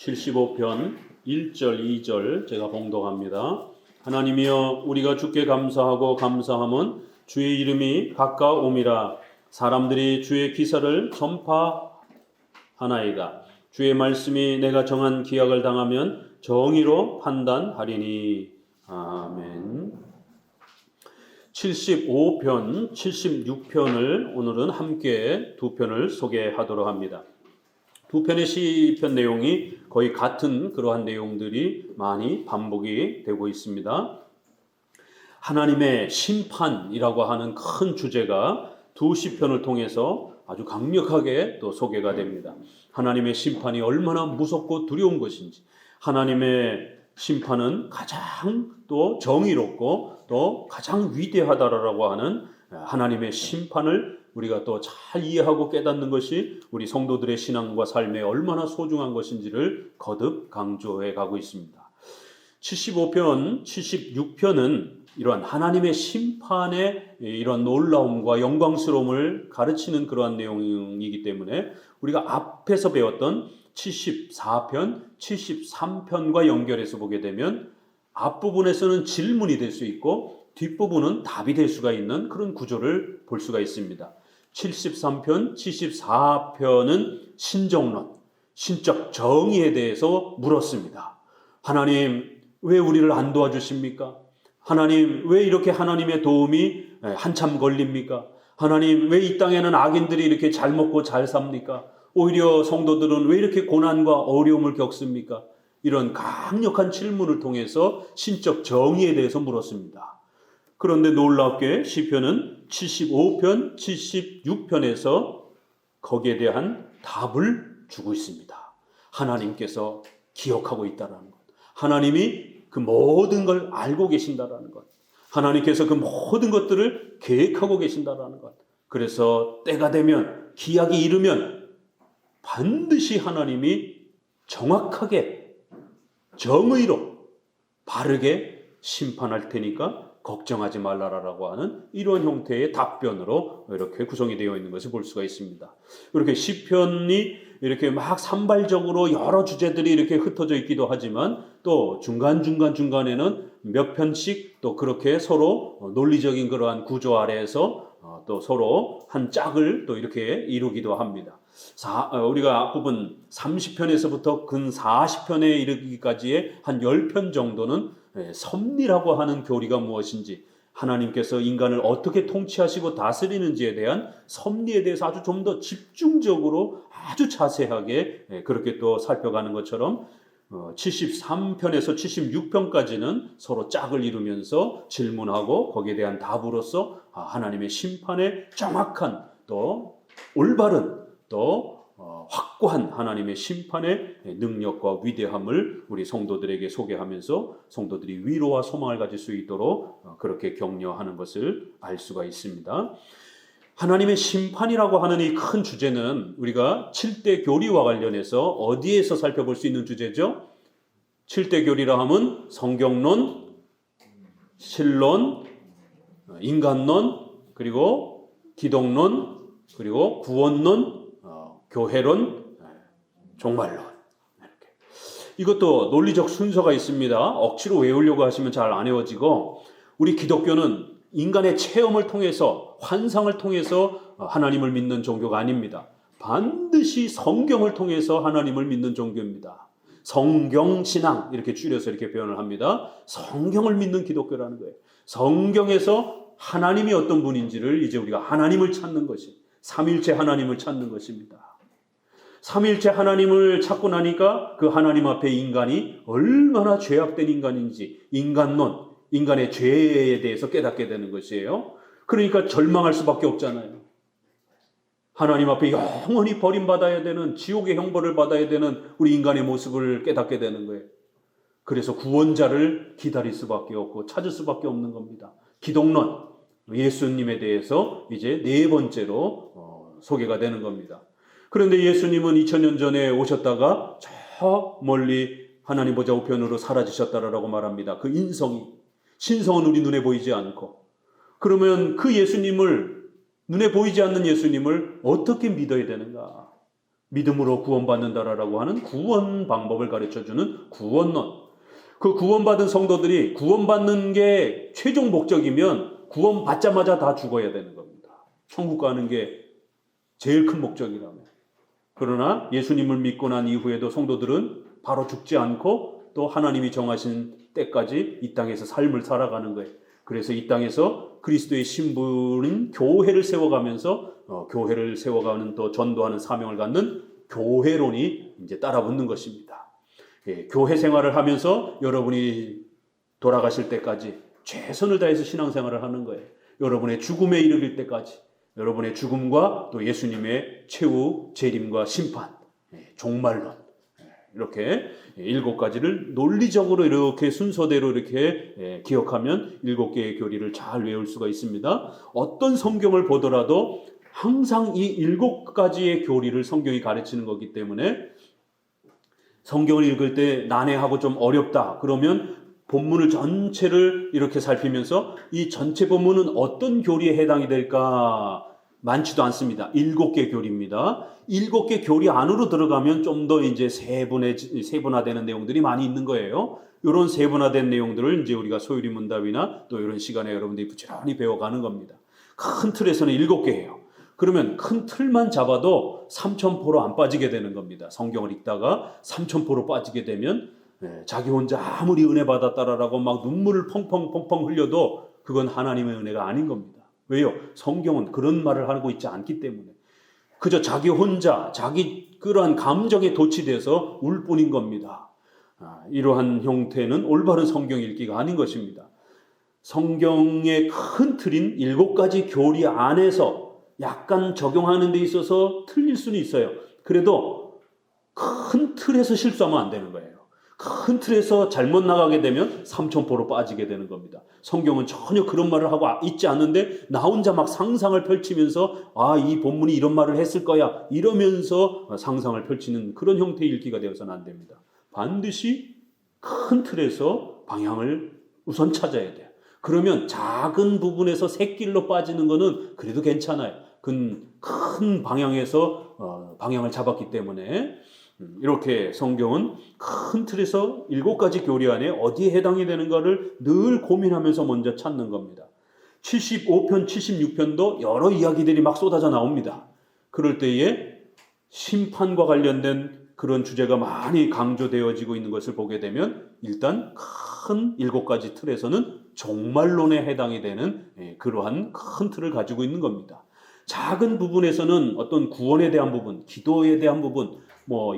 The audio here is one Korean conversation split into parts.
75편 1절 2절 제가 봉독합니다. 하나님이여 우리가 주께 감사하고 감사함은 주의 이름이 가까움이라. 사람들이 주의 기사를 전파하나이다. 주의 말씀이 내가 정한 기약을 당하면 정의로 판단하리니. 아멘. 75편, 76편을 오늘은 함께 두 편을 소개하도록 합니다. 두 편의 시편 내용이 거의 같은 그러한 내용들이 많이 반복이 되고 있습니다. 하나님의 심판이라고 하는 큰 주제가 두 시편을 통해서 아주 강력하게 또 소개가 됩니다. 하나님의 심판이 얼마나 무섭고 두려운 것인지, 하나님의 심판은 가장 또 정의롭고 또 가장 위대하다라고 하는 하나님의 심판을 우리가 또 잘 이해하고 깨닫는 것이 우리 성도들의 신앙과 삶에 얼마나 소중한 것인지를 거듭 강조해 가고 있습니다. 75편, 76편은 이러한 하나님의 심판의 이런 놀라움과 영광스러움을 가르치는 그러한 내용이기 때문에 우리가 앞에서 배웠던 74편, 73편과 연결해서 보게 되면 앞부분에서는 질문이 될 수 있고 뒷부분은 답이 될 수가 있는 그런 구조를 볼 수가 있습니다. 73편, 74편은 신정론, 신적 정의에 대해서 물었습니다. 하나님, 왜 우리를 안 도와주십니까? 하나님, 왜 이렇게 하나님의 도움이 한참 걸립니까? 하나님, 왜 이 땅에는 악인들이 이렇게 잘 먹고 잘 삽니까? 오히려 성도들은 왜 이렇게 고난과 어려움을 겪습니까? 이런 강력한 질문을 통해서 신적 정의에 대해서 물었습니다. 그런데 놀랍게 시편은 75편, 76편에서 거기에 대한 답을 주고 있습니다. 하나님께서 기억하고 있다는 것. 하나님이 그 모든 걸 알고 계신다는 것. 하나님께서 그 모든 것들을 계획하고 계신다는 것. 그래서 때가 되면, 기약이 이르면 반드시 하나님이 정확하게, 정의로, 바르게 심판할 테니까 걱정하지 말라라고 하는 이런 형태의 답변으로 이렇게 구성이 되어 있는 것을 볼 수가 있습니다. 이렇게 시편이 이렇게 막 산발적으로 여러 주제들이 이렇게 흩어져 있기도 하지만 또 중간에는 몇 편씩 또 그렇게 서로 논리적인 그러한 구조 아래에서 또 서로 한 짝을 또 이렇게 이루기도 합니다. 우리가 앞부분 30편에서부터 근 40편에 이르기까지의 한 10편 정도는 섭리라고 하는 교리가 무엇인지, 하나님께서 인간을 어떻게 통치하시고 다스리는지에 대한 섭리에 대해서 아주 좀 더 집중적으로 아주 자세하게 그렇게 또 살펴가는 것처럼 73편에서 76편까지는 서로 짝을 이루면서 질문하고 거기에 대한 답으로서 하나님의 심판의 정확한 또 올바른 또 확고한 하나님의 심판의 능력과 위대함을 우리 성도들에게 소개하면서 성도들이 위로와 소망을 가질 수 있도록 그렇게 격려하는 것을 알 수가 있습니다. 하나님의 심판이라고 하는 이 큰 주제는 우리가 7대 교리와 관련해서 어디에서 살펴볼 수 있는 주제죠? 7대 교리라 하면 성경론, 신론, 인간론, 그리고 기독론, 그리고 구원론, 교회론, 종말론. 이렇게. 이것도 논리적 순서가 있습니다. 억지로 외우려고 하시면 잘 안 외워지고, 우리 기독교는 인간의 체험을 통해서, 환상을 통해서 하나님을 믿는 종교가 아닙니다. 반드시 성경을 통해서 하나님을 믿는 종교입니다. 성경신앙, 이렇게 줄여서 이렇게 표현을 합니다. 성경을 믿는 기독교라는 거예요. 성경에서 하나님이 어떤 분인지를 이제 우리가 하나님을 찾는 것이, 삼일체 하나님을 찾는 것입니다. 삼일체 하나님을 찾고 나니까 그 하나님 앞에 인간이 얼마나 죄악된 인간인지, 인간론, 인간의 죄에 대해서 깨닫게 되는 것이에요. 그러니까 절망할 수밖에 없잖아요. 하나님 앞에 영원히 버림받아야 되는, 지옥의 형벌을 받아야 되는 우리 인간의 모습을 깨닫게 되는 거예요. 그래서 구원자를 기다릴 수밖에 없고 찾을 수밖에 없는 겁니다. 기독론, 예수님에 대해서 이제 네 번째로 소개가 되는 겁니다. 그런데 예수님은 2000년 전에 오셨다가 저 멀리 하나님 보좌 우편으로 사라지셨다라고 말합니다. 그 인성이, 신성은 우리 눈에 보이지 않고, 그러면 그 예수님을, 눈에 보이지 않는 예수님을 어떻게 믿어야 되는가? 믿음으로 구원받는다라고 하는 구원 방법을 가르쳐주는 구원론. 그 구원받은 성도들이 구원받는 게 최종 목적이면 구원받자마자 다 죽어야 되는 겁니다. 천국 가는 게 제일 큰 목적이라면. 그러나 예수님을 믿고 난 이후에도 성도들은 바로 죽지 않고 또 하나님이 정하신 때까지 이 땅에서 삶을 살아가는 거예요. 그래서 이 땅에서 그리스도의 신분인 교회를 세워가면서 교회를 세워가는 또 전도하는 사명을 갖는 교회론이 이제 따라붙는 것입니다. 예, 교회 생활을 하면서 여러분이 돌아가실 때까지 최선을 다해서 신앙생활을 하는 거예요. 여러분의 죽음에 이르길 때까지 여러분의 죽음과 또 예수님의 최후 재림과 심판, 종말론 이렇게 7가지를 논리적으로 이렇게 순서대로 이렇게 기억하면 7개의 교리를 잘 외울 수가 있습니다. 어떤 성경을 보더라도 항상 이 7가지의 교리를 성경이 가르치는 거기 때문에 성경을 읽을 때 난해하고 좀 어렵다 그러면 본문을 전체를 이렇게 살피면서 이 전체 본문은 어떤 교리에 해당이 될까? 많지도 않습니다. 7개 교리입니다. 7개 교리 안으로 들어가면 좀 더 이제 세분화되는 내용들이 많이 있는 거예요. 이런 세분화된 내용들을 이제 우리가 소유리 문답이나 또 이런 시간에 여러분들이 부지런히 배워가는 겁니다. 큰 틀에서는 7개예요. 그러면 큰 틀만 잡아도 삼천포로 안 빠지게 되는 겁니다. 성경을 읽다가 삼천포로 빠지게 되면 자기 혼자 아무리 은혜 받았다라고 막 눈물을 펑펑 흘려도 그건 하나님의 은혜가 아닌 겁니다. 왜요? 성경은 그런 말을 하고 있지 않기 때문에 그저 자기 혼자 자기 그러한 감정에 도취돼서 울 뿐인 겁니다. 이러한 형태는 올바른 성경 읽기가 아닌 것입니다. 성경의 큰 틀인 7가지 교리 안에서 약간 적용하는 데 있어서 틀릴 수는 있어요. 그래도 큰 틀에서 실수하면 안 되는 거예요. 큰 틀에서 잘못 나가게 되면 삼천포로 빠지게 되는 겁니다. 성경은 전혀 그런 말을 하고 있지 않는데 나 혼자 막 상상을 펼치면서 이 본문이 이런 말을 했을 거야 이러면서 상상을 펼치는 그런 형태의 읽기가 되어서는 안 됩니다. 반드시 큰 틀에서 방향을 우선 찾아야 돼요. 그러면 작은 부분에서 새길로 빠지는 거는 그래도 괜찮아요. 큰 방향에서 방향을 잡았기 때문에 이렇게 성경은 큰 틀에서 7가지 교리 안에 어디에 해당이 되는가를 늘 고민하면서 먼저 찾는 겁니다. 75편, 76편도 여러 이야기들이 막 쏟아져 나옵니다. 그럴 때에 심판과 관련된 그런 주제가 많이 강조되어지고 있는 것을 보게 되면 일단 큰 7가지 틀에서는 종말론에 해당이 되는 그러한 큰 틀을 가지고 있는 겁니다. 작은 부분에서는 어떤 구원에 대한 부분, 기도에 대한 부분,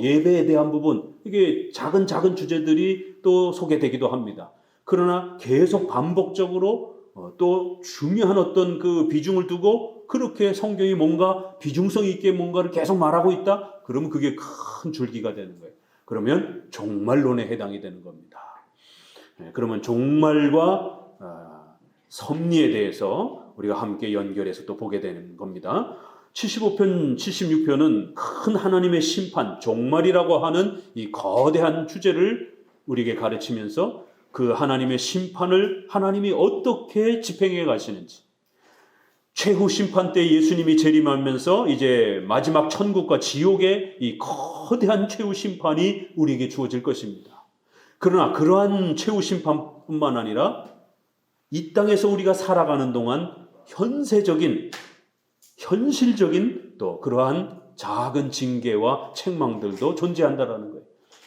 예배에 대한 부분, 이게 작은 주제들이 또 소개되기도 합니다. 그러나 계속 반복적으로 또 중요한 어떤 그 비중을 두고 그렇게 성경이 뭔가 비중성 있게 뭔가를 계속 말하고 있다? 그러면 그게 큰 줄기가 되는 거예요. 그러면 종말론에 해당이 되는 겁니다. 그러면 종말과 섭리에 대해서 우리가 함께 연결해서 또 보게 되는 겁니다. 75편, 76편은 큰 하나님의 심판, 종말이라고 하는 이 거대한 주제를 우리에게 가르치면서 그 하나님의 심판을 하나님이 어떻게 집행해 가시는지, 최후 심판 때 예수님이 재림하면서 이제 마지막 천국과 지옥의 이 거대한 최후 심판이 우리에게 주어질 것입니다. 그러나 그러한 최후 심판뿐만 아니라 이 땅에서 우리가 살아가는 동안 현실적인 또 그러한 작은 징계와 책망들도 존재한다라는 거예요.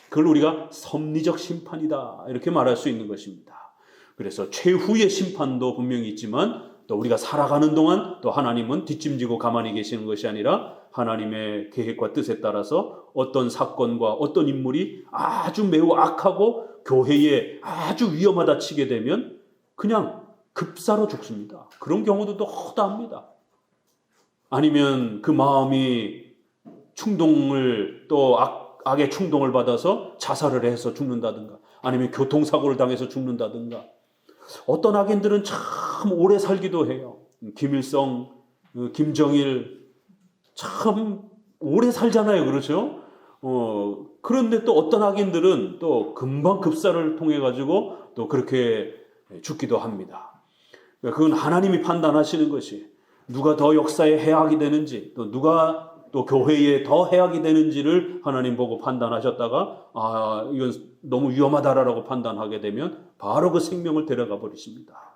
그걸 우리가 섭리적 심판이다 이렇게 말할 수 있는 것입니다. 그래서 최후의 심판도 분명히 있지만 또 우리가 살아가는 동안 또 하나님은 뒷짐지고 가만히 계시는 것이 아니라 하나님의 계획과 뜻에 따라서 어떤 사건과 어떤 인물이 아주 매우 악하고 교회에 아주 위험하다 치게 되면 그냥 급사로 죽습니다. 그런 경우도 또 허다합니다. 아니면 그 마음이 충동을 또 악의 충동을 받아서 자살을 해서 죽는다든가 아니면 교통사고를 당해서 죽는다든가 어떤 악인들은 참 오래 살기도 해요. 김일성, 김정일 참 오래 살잖아요. 그렇죠? 그런데 또 어떤 악인들은 또 금방 급사를 통해 가지고 또 그렇게 죽기도 합니다. 그건 하나님이 판단하시는 것이 누가 더 역사에 해악이 되는지 또 누가 또 교회에 더 해악이 되는지를 하나님 보고 판단하셨다가 이건 너무 위험하다라고 판단하게 되면 바로 그 생명을 데려가 버리십니다.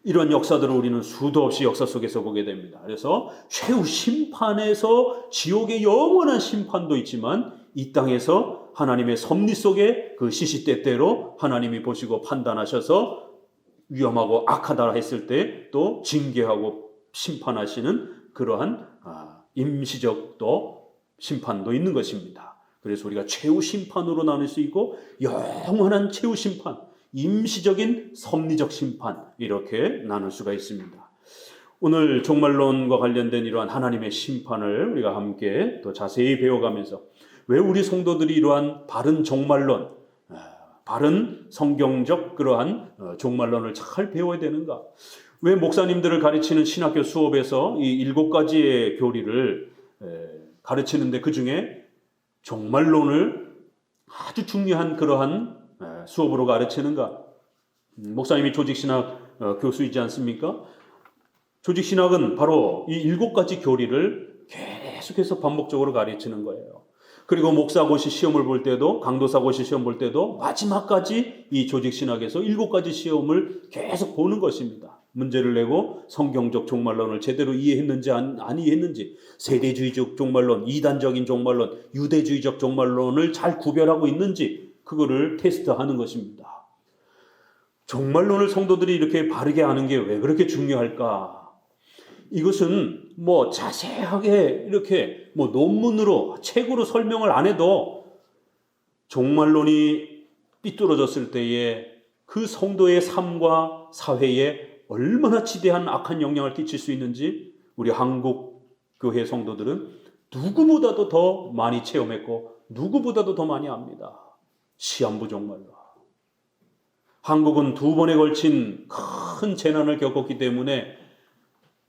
이런 역사들을 우리는 수도 없이 역사 속에서 보게 됩니다. 그래서 최후 심판에서 지옥의 영원한 심판도 있지만 이 땅에서 하나님의 섭리 속에 그 시시때때로 하나님이 보시고 판단하셔서 위험하고 악하다 했을 때 또 징계하고 심판하시는 그러한 임시적 또 심판도 있는 것입니다. 그래서 우리가 최후 심판으로 나눌 수 있고 영원한 최후 심판, 임시적인 섭리적 심판 이렇게 나눌 수가 있습니다. 오늘 종말론과 관련된 이러한 하나님의 심판을 우리가 함께 더 자세히 배워가면서 왜 우리 성도들이 이러한 바른 종말론, 바른 성경적 그러한 종말론을 잘 배워야 되는가? 왜 목사님들을 가르치는 신학교 수업에서 이 7가지의 교리를 가르치는데 그 중에 종말론을 아주 중요한 그러한 수업으로 가르치는가? 목사님이 조직신학 교수이지 않습니까? 조직신학은 바로 이 7가지 교리를 계속해서 반복적으로 가르치는 거예요. 그리고 목사고시 시험을 볼 때도, 강도사고시 시험 볼 때도 마지막까지 이 조직신학에서 7가지 시험을 계속 보는 것입니다. 문제를 내고 성경적 종말론을 제대로 이해했는지 안 이해했는지, 세대주의적 종말론, 이단적인 종말론, 유대주의적 종말론을 잘 구별하고 있는지 그거를 테스트하는 것입니다. 종말론을 성도들이 이렇게 바르게 아는 게 왜 그렇게 중요할까? 이것은 자세하게 이렇게 논문으로 책으로 설명을 안 해도 종말론이 삐뚤어졌을 때에 그 성도의 삶과 사회에 얼마나 지대한 악한 영향을 끼칠 수 있는지 우리 한국 교회 성도들은 누구보다도 더 많이 체험했고 누구보다도 더 많이 압니다. 시한부 종말론. 한국은 2번에 걸친 큰 재난을 겪었기 때문에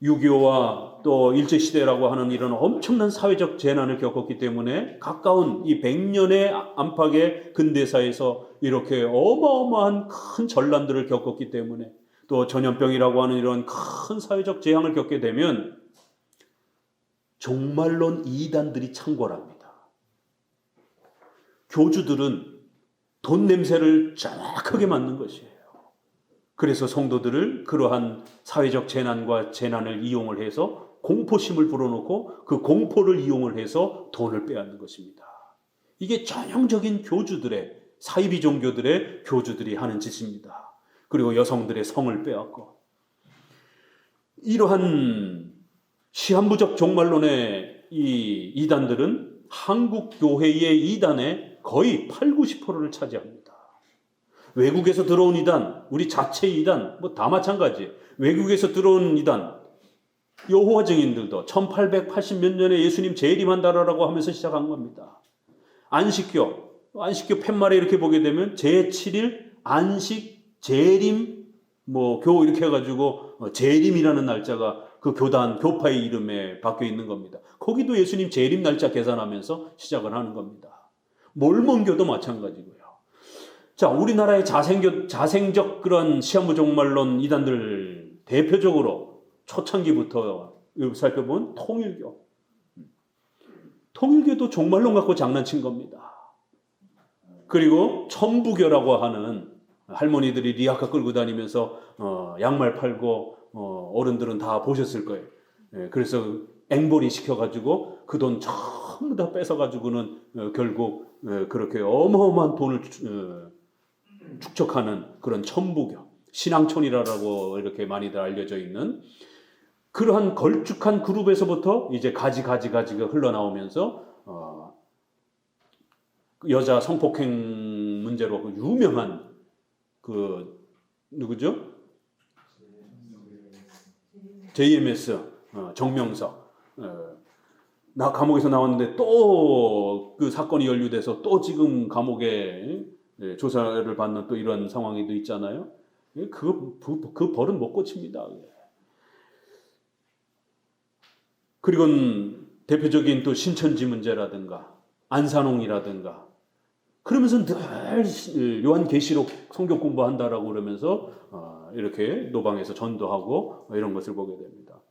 6.25와 또 일제시대라고 하는 이런 엄청난 사회적 재난을 겪었기 때문에 가까운 이 100년의 안팎의 근대사에서 이렇게 어마어마한 큰 전란들을 겪었기 때문에 또 전염병이라고 하는 이런 큰 사회적 재앙을 겪게 되면 종말론 이단들이 창궐합니다. 교주들은 돈 냄새를 정확하게 맡는 것이에요. 그래서 성도들을 그러한 사회적 재난을 이용을 해서 공포심을 불어넣고 그 공포를 이용을 해서 돈을 빼앗는 것입니다. 이게 전형적인 교주들의, 사이비 종교들의 교주들이 하는 짓입니다. 그리고 여성들의 성을 빼앗고, 이러한 시한부적 종말론의 이 이단들은 한국 교회의 이단의 거의 80~90%를 차지합니다. 외국에서 들어온 이단, 우리 자체 이단, 다 마찬가지. 외국에서 들어온 이단, 여호와 증인들도 1880몇 년에 예수님 재림한다라고 하면서 시작한 겁니다. 안식교 팻말에 이렇게 보게 되면 제7일 안식 재림 교 이렇게 해가지고 재림이라는 날짜가 그 교파의 이름에 박혀 있는 겁니다. 거기도 예수님 재림 날짜 계산하면서 시작을 하는 겁니다. 몰몬교도 마찬가지고요. 자, 우리나라의 자생적 그런 시한부 종말론 이단들 대표적으로 초창기부터 살펴본 통일교도 종말론 갖고 장난친 겁니다. 그리고 천부교라고 하는 할머니들이 리아카 끌고 다니면서 양말 팔고 어른들은 다 보셨을 거예요. 그래서 앵벌이 시켜가지고 그 돈 전부 다 뺏어가지고는 결국 그렇게 어마어마한 돈을 축적하는 그런 천부교, 신앙촌이라고 이렇게 많이들 알려져 있는 그러한 걸쭉한 그룹에서부터 이제 가지가 흘러나오면서 여자 성폭행 문제로 유명한 누구죠? JMS 정명석. 나 감옥에서 나왔는데 또 그 사건이 연루돼서 또 지금 감옥에 조사를 받는 또 이런 상황이도 있잖아요. 그 벌은 못 고칩니다. 그리고 대표적인 또 신천지 문제라든가 안산홍이라든가 그러면서 늘 요한계시록 성경 공부한다라고 그러면서 이렇게 노방에서 전도하고 이런 것을 보게 됩니다.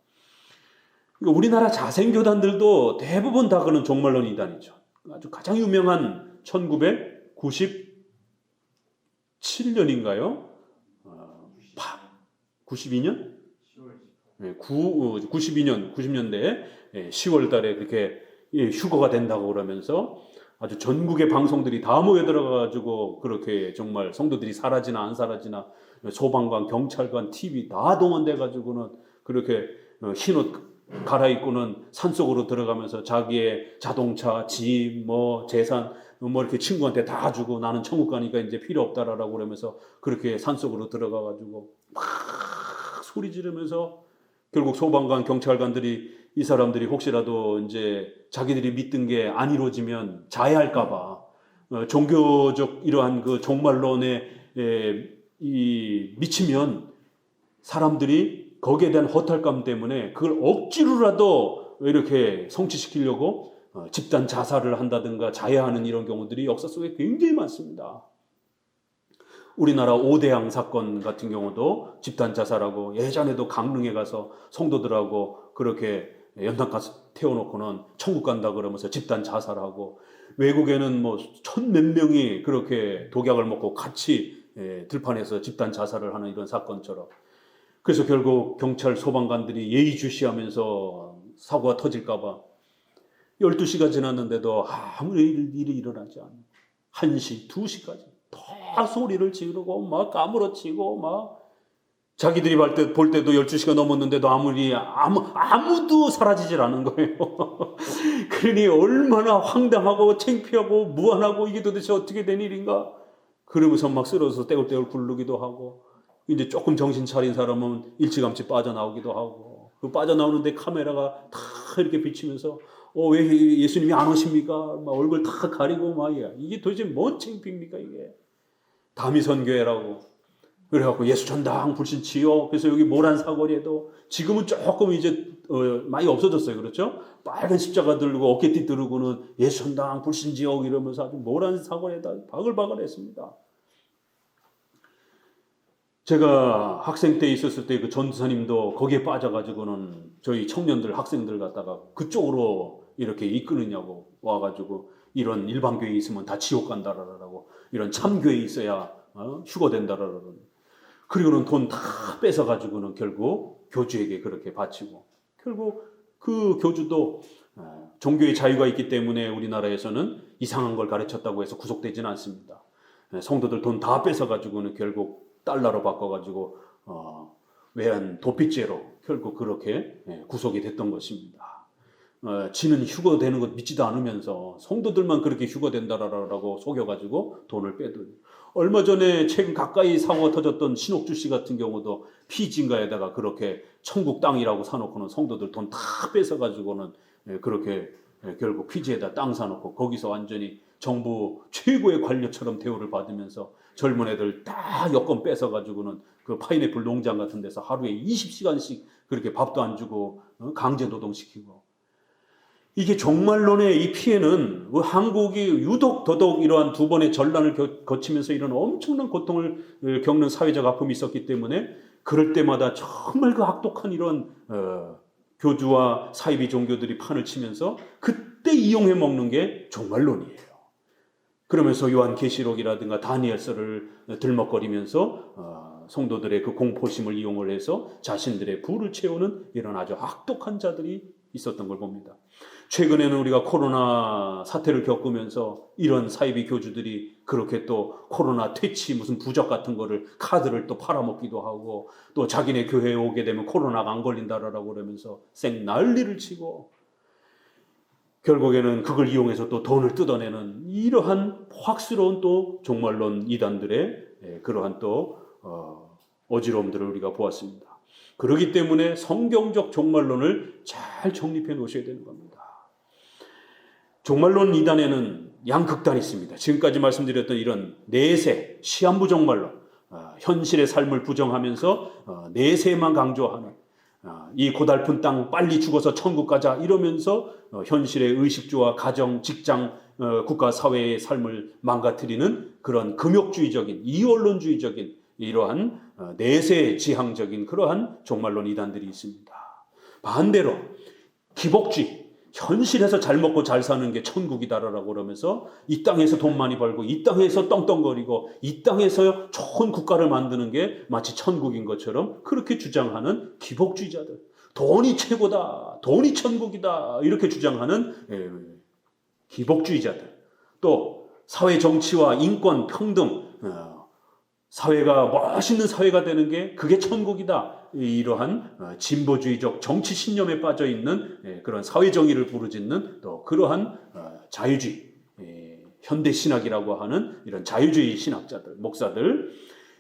그러니까 우리나라 자생교단들도 대부분 다 그런 종말론 이단이죠. 아주 가장 유명한 1997년인가요? 92년? 92년, 90년대 10월 달에 그렇게 휴거가 된다고 그러면서 아주 전국의 방송들이 다 모여들어가지고 그렇게 정말 성도들이 사라지나 안 사라지나 소방관, 경찰관, TV 다 동원돼가지고는 그렇게 흰옷 갈아입고는 산속으로 들어가면서 자기의 자동차, 집, 뭐 재산 뭐 이렇게 친구한테 다 주고 나는 천국 가니까 이제 필요 없다라고 그러면서 그렇게 산속으로 들어가가지고 막 소리 지르면서 결국 소방관, 경찰관들이 이 사람들이 혹시라도 이제 자기들이 믿던 게 안 이루어지면 자해할까봐 종교적 이러한 그 종말론에 미치면 사람들이 거기에 대한 허탈감 때문에 그걸 억지로라도 이렇게 성취시키려고 집단 자살을 한다든가 자해하는 이런 경우들이 역사 속에 굉장히 많습니다. 우리나라 오대양 사건 같은 경우도 집단 자살하고 예전에도 강릉에 가서 성도들하고 그렇게 연탄 가스 태워놓고는 천국 간다 그러면서 집단 자살하고 외국에는 뭐 천 몇 명이 그렇게 독약을 먹고 같이 들판에서 집단 자살을 하는 이런 사건처럼 그래서 결국 경찰 소방관들이 예의주시하면서 사고가 터질까봐 12시가 지났는데도 아무 일이 일어나지 않아요. 1시, 2시까지 다 소리를 지르고 막 까무러치고 막 자기들이 볼 때도 12시가 넘었는데도 아무도 사라지질 않은 거예요. 그러니 얼마나 황당하고 창피하고 무안하고 이게 도대체 어떻게 된 일인가? 그러면서 막 쓰러져서 떼굴떼굴 굴르기도 하고 이제 조금 정신 차린 사람은 일찌감치 빠져나오기도 하고 그 빠져나오는데 카메라가 다 이렇게 비치면서 왜 예수님이 안 오십니까? 막 얼굴 다 가리고 막 이게 도대체 뭔 창피입니까 이게? 다미선교회라고 그래갖고 예수 전당 불신치요. 그래서 여기 모란 사거리에도 지금은 조금 이제 많이 없어졌어요. 그렇죠? 빨간 십자가 들고 어깨띠 들고는 예수 전당 불신지요 이러면서 아주 모란 사거리에다 바글바글했습니다. 제가 학생 때 있었을 때 그 전도사님도 거기에 빠져가지고는 저희 청년들 학생들 갖다가 그쪽으로 이렇게 이끄느냐고 와가지고 이런 일반 교회 있으면 다 지옥 간다라고 이런 참교회 있어야 휴거된다라고 그리고는 돈 다 뺏어가지고는 결국 교주에게 그렇게 바치고 결국 그 교주도 종교의 자유가 있기 때문에 우리나라에서는 이상한 걸 가르쳤다고 해서 구속되지는 않습니다. 성도들 돈 다 뺏어가지고는 결국 달러로 바꿔가지고 외환 도피죄로 결국 그렇게 구속이 됐던 것입니다. 지는 휴거되는 것 믿지도 않으면서 성도들만 그렇게 휴거된다라고 속여가지고 돈을 빼돌려. 얼마 전에 최근 가까이 사고가 터졌던 신옥주 씨 같은 경우도 피진가에다가 그렇게 천국 땅이라고 사놓고는 성도들 돈 다 뺏어가지고는 그렇게 결국 피지에다 땅 사놓고 거기서 완전히 정부 최고의 관료처럼 대우를 받으면서 젊은 애들 다 여권 뺏어가지고는 그 파인애플 농장 같은 데서 하루에 20시간씩 그렇게 밥도 안 주고 강제 노동시키고 이게 종말론의 이 피해는 한국이 유독 더더욱 이러한 두 번의 전란을 거치면서 이런 엄청난 고통을 겪는 사회적 아픔이 있었기 때문에 그럴 때마다 정말 그 악독한 이런 교주와 사이비 종교들이 판을 치면서 그때 이용해 먹는 게 종말론이에요. 그러면서 요한계시록이라든가 다니엘서를 들먹거리면서 성도들의 그 공포심을 이용을 해서 자신들의 부를 채우는 이런 아주 악독한 자들이 있었던 걸 봅니다. 최근에는 우리가 코로나 사태를 겪으면서 이런 사이비 교주들이 그렇게 또 코로나 퇴치 무슨 부적 같은 거를 카드를 또 팔아먹기도 하고 또 자기네 교회에 오게 되면 코로나가 안 걸린다라고 그러면서 생 난리를 치고 결국에는 그걸 이용해서 또 돈을 뜯어내는 이러한 확스러운 또 종말론 이단들의 그러한 또 어지러움들을 우리가 보았습니다. 그렇기 때문에 성경적 종말론을 잘 정립해 놓으셔야 되는 겁니다. 종말론 이단에는 양극단이 있습니다. 지금까지 말씀드렸던 이런 내세, 시한부 종말론, 현실의 삶을 부정하면서 내세만 강조하는 이 고달픈 땅 빨리 죽어서 천국 가자 이러면서 현실의 의식주와 가정, 직장, 국가, 사회의 삶을 망가뜨리는 그런 금욕주의적인 이원론주의적인 이러한 내세 지향적인 그러한 종말론 이단들이 있습니다. 반대로 기복주의, 현실에서 잘 먹고 잘 사는 게 천국이다라고 그러면서 이 땅에서 돈 많이 벌고 이 땅에서 떵떵거리고 이 땅에서 좋은 국가를 만드는 게 마치 천국인 것처럼 그렇게 주장하는 기복주의자들, 돈이 최고다, 돈이 천국이다 이렇게 주장하는 기복주의자들, 또 사회 정치와 인권 평등, 사회가 멋있는 사회가 되는 게 그게 천국이다, 이러한 진보주의적 정치 신념에 빠져 있는 그런 사회 정의를 부르짖는 또 그러한 자유주의, 현대 신학이라고 하는 이런 자유주의 신학자들, 목사들,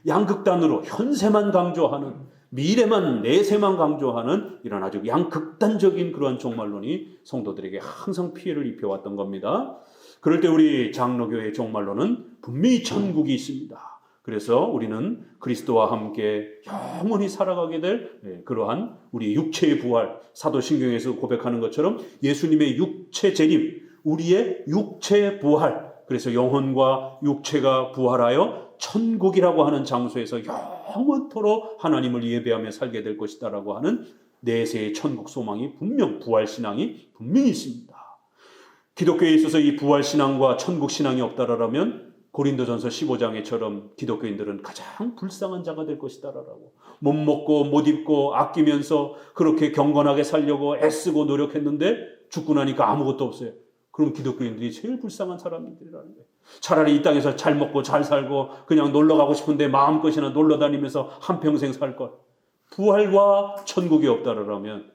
양극단으로 현세만 강조하는, 미래만 내세만 강조하는 이런 아주 양극단적인 그러한 종말론이 성도들에게 항상 피해를 입혀왔던 겁니다. 그럴 때 우리 장로교의 종말론은 분명히 천국이 있습니다. 그래서 우리는 그리스도와 함께 영원히 살아가게 될 그러한 우리 육체의 부활, 사도신경에서 고백하는 것처럼 예수님의 육체 재림, 우리의 육체 부활, 그래서 영혼과 육체가 부활하여 천국이라고 하는 장소에서 영원토록 하나님을 예배하며 살게 될 것이다라고 하는 내세의 천국 소망이 분명, 부활신앙이 분명히 있습니다. 기독교에 있어서 이 부활신앙과 천국신앙이 없다라면 고린도전서 15장에처럼 기독교인들은 가장 불쌍한 자가 될 것이다라고, 못 먹고 못 입고 아끼면서 그렇게 경건하게 살려고 애쓰고 노력했는데 죽고 나니까 아무것도 없어요. 그럼 기독교인들이 제일 불쌍한 사람들이라는 거예요. 차라리 이 땅에서 잘 먹고 잘 살고 그냥 놀러 가고 싶은데 마음껏이나 놀러 다니면서 한평생 살 것. 부활과 천국이 없다라면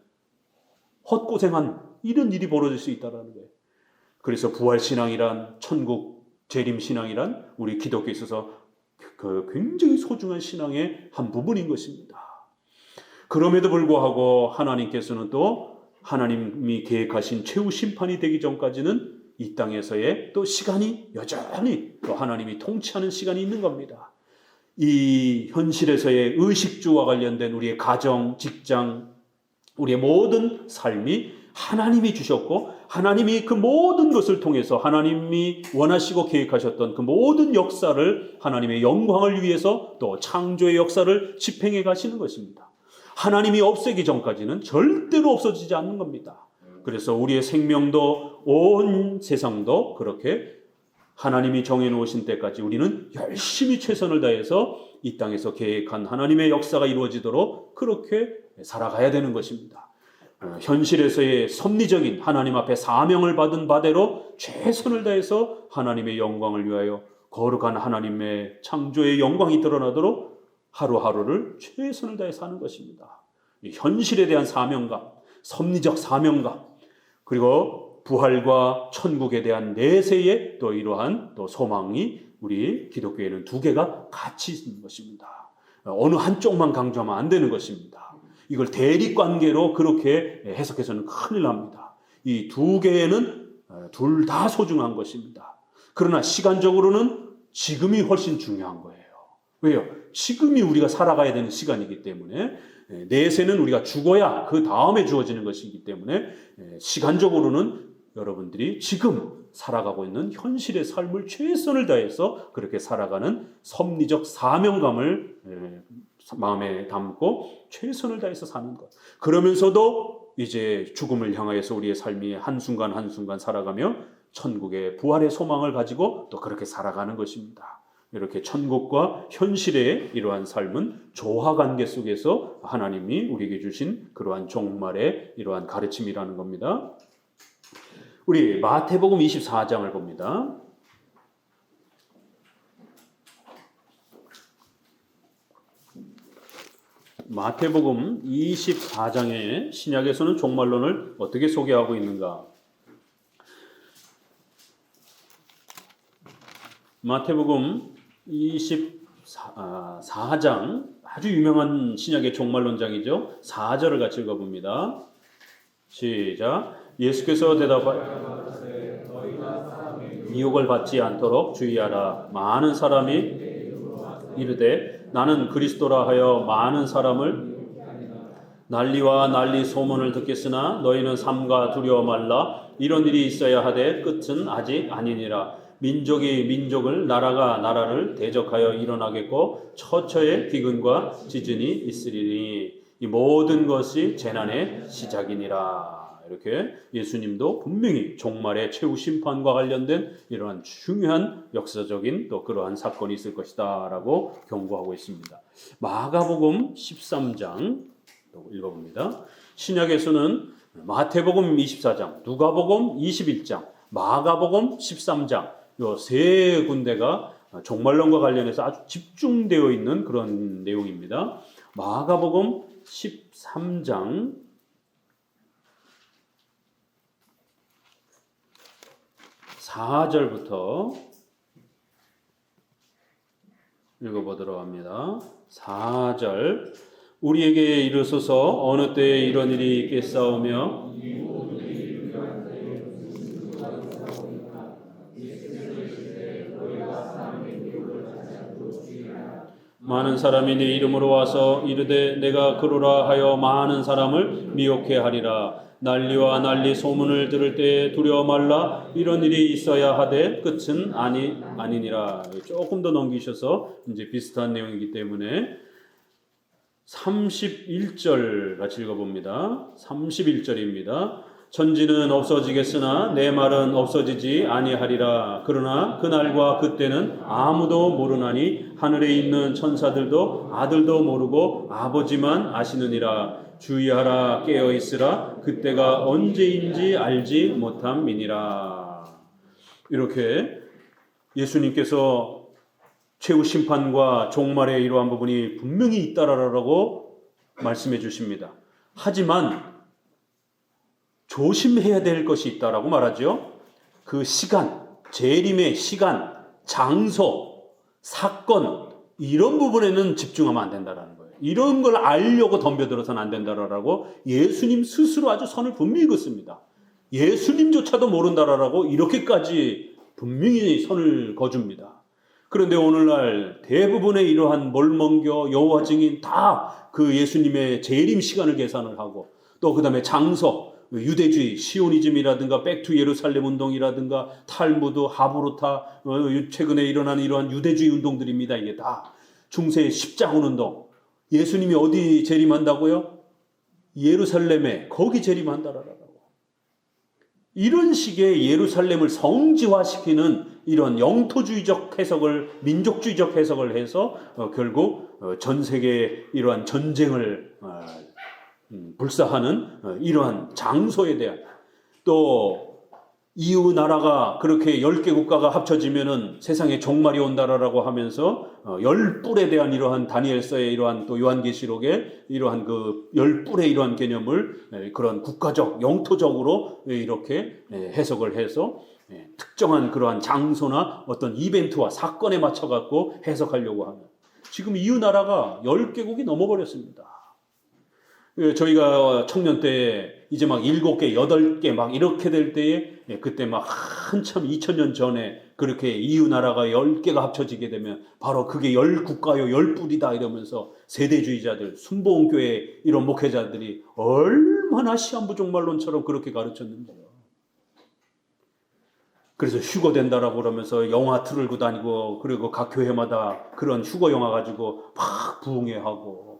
헛고생한 이런 일이 벌어질 수 있다라는 거예요. 그래서 부활신앙이란, 천국 재림신앙이란 우리 기독교에 있어서 굉장히 소중한 신앙의 한 부분인 것입니다. 그럼에도 불구하고 하나님께서는 또 하나님이 계획하신 최후 심판이 되기 전까지는 이 땅에서의 또 시간이 여전히 또 하나님이 통치하는 시간이 있는 겁니다. 이 현실에서의 의식주와 관련된 우리의 가정, 직장, 우리의 모든 삶이 하나님이 주셨고 하나님이 그 모든 것을 통해서 하나님이 원하시고 계획하셨던 그 모든 역사를 하나님의 영광을 위해서 또 창조의 역사를 집행해 가시는 것입니다. 하나님이 없애기 전까지는 절대로 없어지지 않는 겁니다. 그래서 우리의 생명도 온 세상도 그렇게 하나님이 정해놓으신 때까지 우리는 열심히 최선을 다해서 이 땅에서 계획한 하나님의 역사가 이루어지도록 그렇게 살아가야 되는 것입니다. 현실에서의 섭리적인 하나님 앞에 사명을 받은 바대로 최선을 다해서 하나님의 영광을 위하여 거룩한 하나님의 창조의 영광이 드러나도록 하루하루를 최선을 다해 사는 것입니다. 현실에 대한 사명감, 섭리적 사명감, 그리고 부활과 천국에 대한 내세의 또 이러한 또 소망이 우리 기독교에는 두 개가 같이 있는 것입니다. 어느 한쪽만 강조하면 안 되는 것입니다. 이걸 대립관계로 그렇게 해석해서는 큰일 납니다. 이 두 개는 둘 다 소중한 것입니다. 그러나 시간적으로는 지금이 훨씬 중요한 거예요. 왜요? 지금이 우리가 살아가야 되는 시간이기 때문에, 내세는 우리가 죽어야 그 다음에 주어지는 것이기 때문에 시간적으로는 여러분들이 지금 살아가고 있는 현실의 삶을 최선을 다해서 그렇게 살아가는 섭리적 사명감을 마음에 담고 최선을 다해서 사는 것. 그러면서도 이제 죽음을 향하여서 우리의 삶이 한순간 한순간 살아가며 천국의 부활의 소망을 가지고 또 그렇게 살아가는 것입니다. 이렇게 천국과 현실의 이러한 삶은 조화관계 속에서 하나님이 우리에게 주신 그러한 종말의 이러한 가르침이라는 겁니다. 우리 마태복음 24장을 봅니다. 마태복음 24장에 신약에서는 종말론을 어떻게 소개하고 있는가? 마태복음 24장 아주 유명한 신약의 종말론장이죠. 4절을 같이 읽어봅니다. 시작. 예수께서 대답하여 미혹을 받지 않도록 주의하라. 많은 사람이 이르되 나는 그리스도라 하여 많은 사람을 난리와 난리 소문을 듣겠으나 너희는 삼가 두려워 말라. 이런 일이 있어야 하되 끝은 아직 아니니라. 민족이 민족을, 나라가 나라를 대적하여 일어나겠고 처처에 기근과 지진이 있으리니 이 모든 것이 재난의 시작이니라. 이렇게 예수님도 분명히 종말의 최후 심판과 관련된 이러한 중요한 역사적인 또 그러한 사건이 있을 것이다 라고 경고하고 있습니다. 마가복음 13장 또 읽어봅니다. 신약에서는 마태복음 24장, 누가복음 21장, 마가복음 13장 요 세 군데가 종말론과 관련해서 아주 집중되어 있는 그런 내용입니다. 마가복음 13장 4절부터 읽어보도록 합니다. 4절 우리에게 이르소서 어느 때에 이런 일이 있겠사오며 많은 사람이 네 이름으로 와서 이르되 내가 그러라 하여 많은 사람을 미혹해 하리라. 난리와 난리 소문을 들을 때에 두려워 말라. 이런 일이 있어야 하되 끝은 아니니라. 조금 더 넘기셔서 이제 비슷한 내용이기 때문에 31절 같이 읽어봅니다. 31절입니다. 천지는 없어지겠으나 내 말은 없어지지 아니하리라. 그러나 그날과 그때는 아무도 모르나니 하늘에 있는 천사들도 아들도 모르고 아버지만 아시느니라. 주의하라 깨어 있으라. 그때가 언제인지 알지 못함이니라. 이렇게 예수님께서 최후 심판과 종말의 이러한 부분이 분명히 있다라고 말씀해 주십니다. 하지만 조심해야 될 것이 있다라고 말하죠. 그 시간, 재림의 시간, 장소, 사건 이런 부분에는 집중하면 안 된다라는 거예요. 이런 걸 알려고 덤벼들어서는 안 된다라고 예수님 스스로 아주 선을 분명히 긋습니다. 예수님조차도 모른다라고 이렇게까지 분명히 선을 거줍니다. 그런데 오늘날 대부분의 이러한 몰몬교, 여호와 증인 다 그 예수님의 재림 시간을 계산을 하고 또 그 다음에 장소, 유대주의, 시오니즘이라든가 백투 예루살렘 운동이라든가 탈무드, 하브루타, 최근에 일어난 이러한 유대주의 운동들입니다. 이게 다 중세 십자군 운동. 예수님이 어디 재림한다고요? 예루살렘에 거기 재림한다라고. 이런 식의 예루살렘을 성지화시키는 이런 영토주의적 해석을, 민족주의적 해석을 해서 결국 전 세계의 이러한 전쟁을 불사하는 이러한 장소에 대한 또 이웃 나라가 그렇게 10개 국가가 합쳐지면은 세상에 종말이 온다라고 하면서 열뿔에 대한 이러한 다니엘서의 이러한 또 요한계시록의 이러한 그 열뿔의 이러한 개념을 그런 국가적 영토적으로 이렇게 해석을 해서 특정한 그러한 장소나 어떤 이벤트와 사건에 맞춰 갖고 해석하려고 하는 지금 이웃 나라가 10개국이 넘어버렸습니다. 저희가 청년 때 이제 막 7개, 8개 막 이렇게 될 때에 그때 막 한참 2000년 전에 그렇게 이웃 나라가 10개가 합쳐지게 되면 바로 그게 10국가요, 10뿔이다 이러면서 세대주의자들, 순복음교회 이런 목회자들이 얼마나 시한부 종말론처럼 그렇게 가르쳤는지요. 그래서 휴거 된다라고 그러면서 영화 틀고 다니고 그리고 각 교회마다 그런 휴거 영화 가지고 막 부흥회하고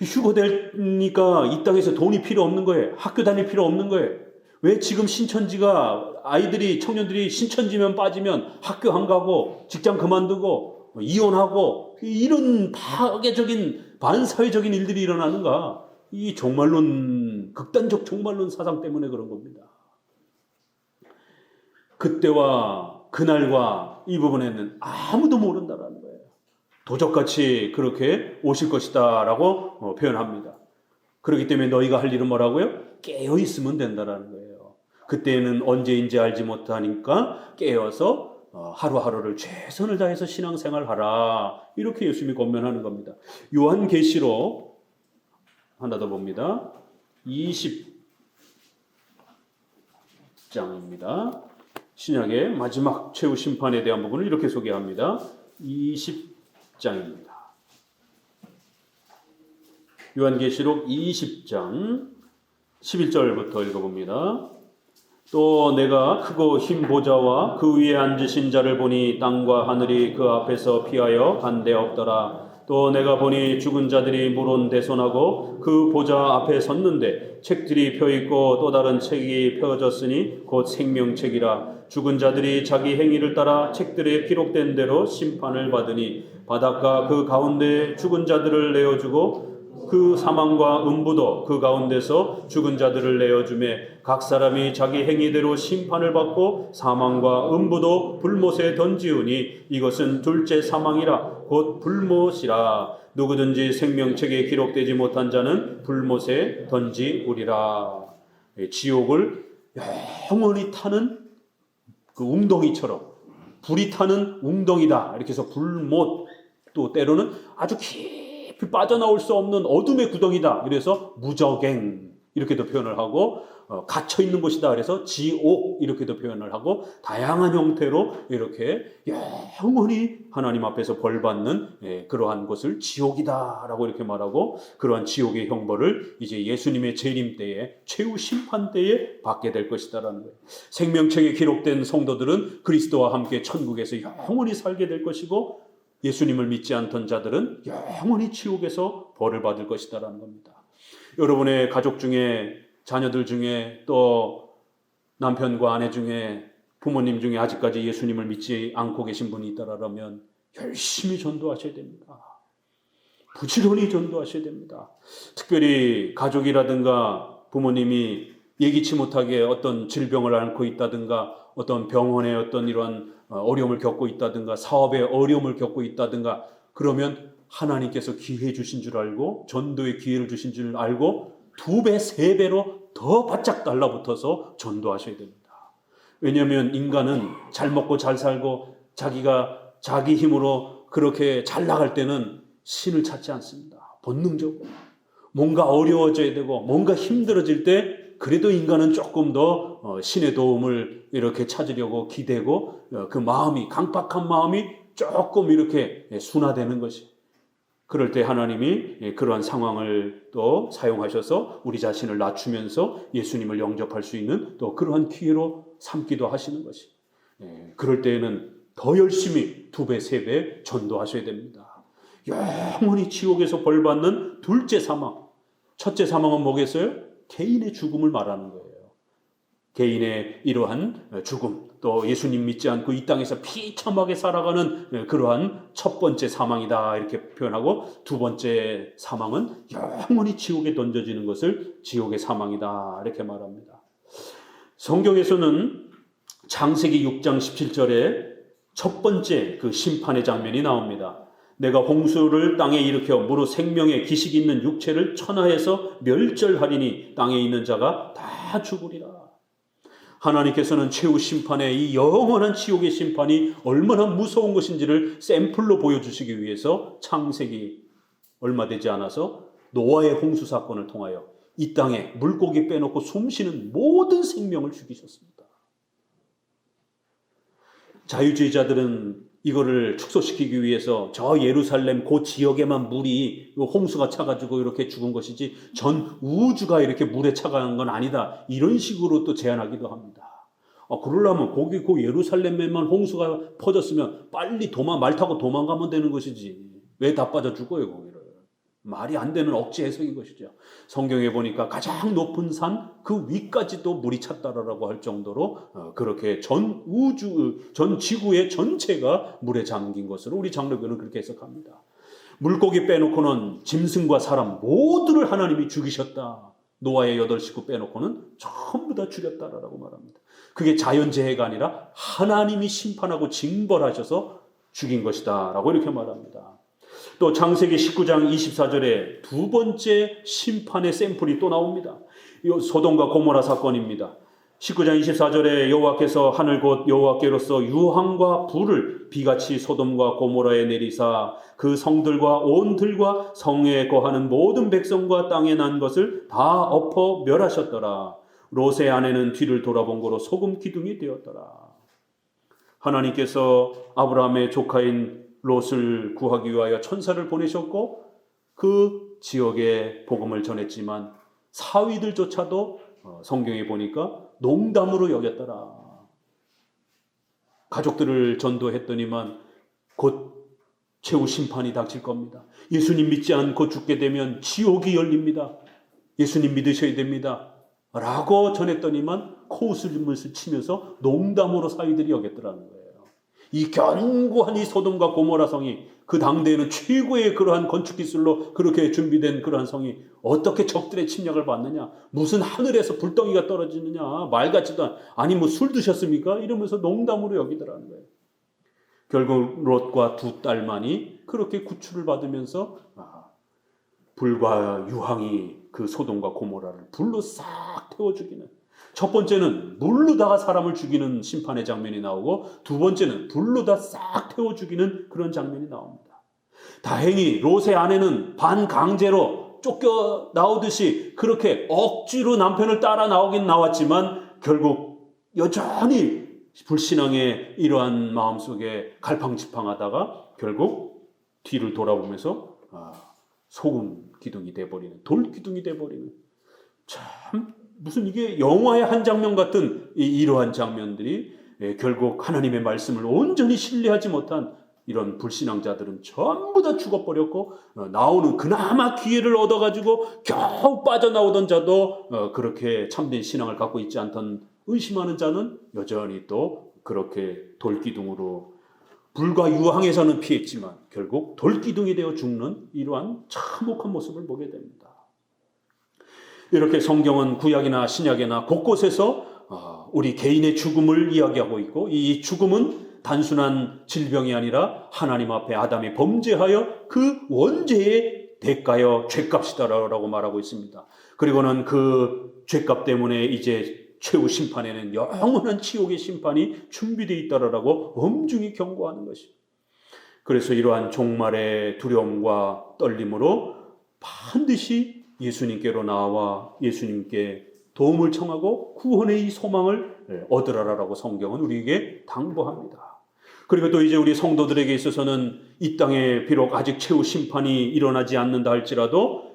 휴거 되니까 이 땅에서 돈이 필요 없는 거예요. 학교 다닐 필요 없는 거예요. 왜 지금 신천지가 아이들이 청년들이 신천지면 빠지면 학교 안 가고 직장 그만두고 이혼하고 이런 파괴적인 반사회적인 일들이 일어나는가? 이 종말론 극단적 종말론 사상 때문에 그런 겁니다. 그때와 그날과 이 부분에는 아무도 모른다라는 거예요. 도적같이 그렇게 오실 것이다 라고 표현합니다. 그렇기 때문에 너희가 할 일은 뭐라고요? 깨어 있으면 된다라는 거예요. 그때는 언제인지 알지 못하니까 깨어서 하루하루를 최선을 다해서 신앙생활하라. 이렇게 예수님이 권면하는 겁니다. 요한계시록 하나 더 봅니다. 20장입니다. 신약의 마지막 최후 심판에 대한 부분을 이렇게 소개합니다. 20장입니다. 요한계시록 20장 11절부터 읽어봅니다. 또 내가 크고 흰 보좌와 그 위에 앉으신 자를 보니 땅과 하늘이 그 앞에서 피하여 한데 없더라. 또 내가 보니 죽은 자들이 물온대손하고 그 보좌 앞에 섰는데 책들이 펴있고 또 다른 책이 펴졌으니 곧 생명책이라. 죽은 자들이 자기 행위를 따라 책들에 기록된 대로 심판을 받으니 바닷가 그 가운데 죽은 자들을 내어주고 그 사망과 음부도 그 가운데서 죽은 자들을 내어주매 각 사람이 자기 행위대로 심판을 받고 사망과 음부도 불못에 던지우니 이것은 둘째 사망이라 곧 불못이라. 누구든지 생명책에 기록되지 못한 자는 불못에 던지우리라. 지옥을 영원히 타는 그 웅덩이처럼, 불이 타는 웅덩이다 이렇게 해서 불못, 또 때로는 아주 깊이 빠져나올 수 없는 어둠의 구덩이다 그래서 무저갱 이렇게도 표현을 하고, 갇혀 있는 곳이다 그래서 지옥 이렇게도 표현을 하고, 다양한 형태로 이렇게 영원히 하나님 앞에서 벌받는 그러한 곳을 지옥이다라고 이렇게 말하고, 그러한 지옥의 형벌을 이제 예수님의 재림 때에, 최후 심판 때에 받게 될 것이다라는 거예요. 생명책에 기록된 성도들은 그리스도와 함께 천국에서 영원히 살게 될 것이고, 예수님을 믿지 않던 자들은 영원히 지옥에서 벌을 받을 것이다라는 겁니다. 여러분의 가족 중에, 자녀들 중에, 또 남편과 아내 중에, 부모님 중에 아직까지 예수님을 믿지 않고 계신 분이 있다라면 열심히 전도하셔야 됩니다. 부지런히 전도하셔야 됩니다. 특별히 가족이라든가 부모님이 예기치 못하게 어떤 질병을 앓고 있다든가, 어떤 병원에 어떤 이러한 어려움을 겪고 있다든가, 사업에 어려움을 겪고 있다든가, 그러면 하나님께서 기회 주신 줄 알고, 전도의 기회를 주신 줄 알고 2배, 3배로 더 바짝 달라붙어서 전도하셔야 됩니다. 왜냐하면 인간은 잘 먹고 잘 살고 자기가 자기 힘으로 그렇게 잘 나갈 때는 신을 찾지 않습니다. 본능적으로 뭔가 어려워져야 되고 뭔가 힘들어질 때 그래도 인간은 조금 더 신의 도움을 이렇게 찾으려고 기대고, 그 마음이, 강팍한 마음이 조금 이렇게 순화되는 것이, 그럴 때 하나님이 그러한 상황을 또 사용하셔서 우리 자신을 낮추면서 예수님을 영접할 수 있는 또 그러한 기회로 삼기도 하시는 것이, 그럴 때에는 더 열심히 2배, 3배 전도하셔야 됩니다. 영원히 지옥에서 벌받는 둘째 사망. 첫째 사망은 뭐겠어요? 개인의 죽음을 말하는 거예요. 개인의 이러한 죽음, 또 예수님 믿지 않고 이 땅에서 비참하게 살아가는 그러한 첫 번째 사망이다 이렇게 표현하고, 두 번째 사망은 영원히 지옥에 던져지는 것을 지옥의 사망이다 이렇게 말합니다. 성경에서는 창세기 6장 17절에 첫 번째 그 심판의 장면이 나옵니다. 내가 홍수를 땅에 일으켜 무릇 생명의 기식 있는 육체를 천하에서 멸절하리니 땅에 있는 자가 다 죽으리라. 하나님께서는 최후 심판의 이 영원한 지옥의 심판이 얼마나 무서운 것인지를 샘플로 보여주시기 위해서 창세기 얼마 되지 않아서 노아의 홍수 사건을 통하여 이 땅에 물고기 빼놓고 숨쉬는 모든 생명을 죽이셨습니다. 자유주의자들은 이거를 축소시키기 위해서 저 예루살렘 그 지역에만 물이 홍수가 차가지고 이렇게 죽은 것이지 전 우주가 이렇게 물에 차가는 건 아니다, 이런 식으로 또 제안하기도 합니다. 그러려면 거기 그 예루살렘에만 홍수가 퍼졌으면 빨리 말 타고 도망가면 되는 것이지 왜 다 빠져 죽어요 거기를. 말이 안 되는 억지 해석인 것이죠. 성경에 보니까 가장 높은 산 그 위까지도 물이 찼다라고 할 정도로 그렇게 전 지구의 전체가 물에 잠긴 것으로 우리 장로교는 그렇게 해석합니다. 물고기 빼놓고는 짐승과 사람 모두를 하나님이 죽이셨다. 노아의 8식구 빼놓고는 전부 다 죽였다라고 말합니다. 그게 자연재해가 아니라 하나님이 심판하고 징벌하셔서 죽인 것이다 라고 이렇게 말합니다. 또 창세기 19장 24절에 두 번째 심판의 샘플이 또 나옵니다. 소돔과 고모라 사건입니다. 19장 24절에 여호와께서 하늘 곧 여호와께로서 유황과 불을 비같이 소돔과 고모라에 내리사 그 성들과 온 들과 성에 거하는 모든 백성과 땅에 난 것을 다 엎어 멸하셨더라. 롯의 아내는 뒤를 돌아본 거로 소금 기둥이 되었더라. 하나님께서 아브라함의 조카인 롯을 구하기 위하여 천사를 보내셨고 그 지역에 복음을 전했지만 사위들조차도 성경에 보니까 농담으로 여겼더라. 가족들을 전도했더니만 곧 최후 심판이 닥칠 겁니다. 예수님 믿지 않고 죽게 되면 지옥이 열립니다. 예수님 믿으셔야 됩니다. 라고 전했더니만 코웃음을 치면서 농담으로 사위들이 여겼더라는 거예요. 이 견고한 이 소돔과 고모라 성이, 그 당대에는 최고의 그러한 건축 기술로 그렇게 준비된 그러한 성이 어떻게 적들의 침략을 받느냐, 무슨 하늘에서 불덩이가 떨어지느냐, 말 같지도 아니 뭐 술 드셨습니까? 이러면서 농담으로 여기더라는 거예요. 결국 롯과 두 딸만이 그렇게 구출을 받으면서 불과 유황이 그 소돔과 고모라를 불로 싹 태워 죽이는, 첫 번째는 물로다가 사람을 죽이는 심판의 장면이 나오고, 두 번째는 불로다 싹 태워 죽이는 그런 장면이 나옵니다. 다행히 롯의 아내는 반강제로 쫓겨 나오듯이 그렇게 억지로 남편을 따라 나오긴 나왔지만 결국 여전히 불신앙의 이러한 마음속에 갈팡질팡하다가 결국 뒤를 돌아보면서 소금 기둥이 돼버리는, 돌 기둥이 돼버리는, 참 무슨 이게 영화의 한 장면 같은 이러한 장면들이 결국 하나님의 말씀을 온전히 신뢰하지 못한 이런 불신앙자들은 전부 다 죽어버렸고, 나오는 그나마 기회를 얻어가지고 겨우 빠져나오던 자도 그렇게 참된 신앙을 갖고 있지 않던 의심하는 자는 여전히 또 그렇게 돌기둥으로, 불과 유황에서는 피했지만 결국 돌기둥이 되어 죽는 이러한 참혹한 모습을 보게 됩니다. 이렇게 성경은 구약이나 신약이나 곳곳에서 우리 개인의 죽음을 이야기하고 있고, 이 죽음은 단순한 질병이 아니라 하나님 앞에 아담이 범죄하여 그 원죄의 대가여 죄값이다라고 말하고 있습니다. 그리고는 그 죄값 때문에 이제 최후 심판에는 영원한 지옥의 심판이 준비되어 있다라고 엄중히 경고하는 것입니다. 그래서 이러한 종말의 두려움과 떨림으로 반드시 예수님께로 나와 예수님께 도움을 청하고 구원의 이 소망을 얻으라라고 성경은 우리에게 당부합니다. 그리고 또 이제 우리 성도들에게 있어서는 이 땅에 비록 아직 최후 심판이 일어나지 않는다 할지라도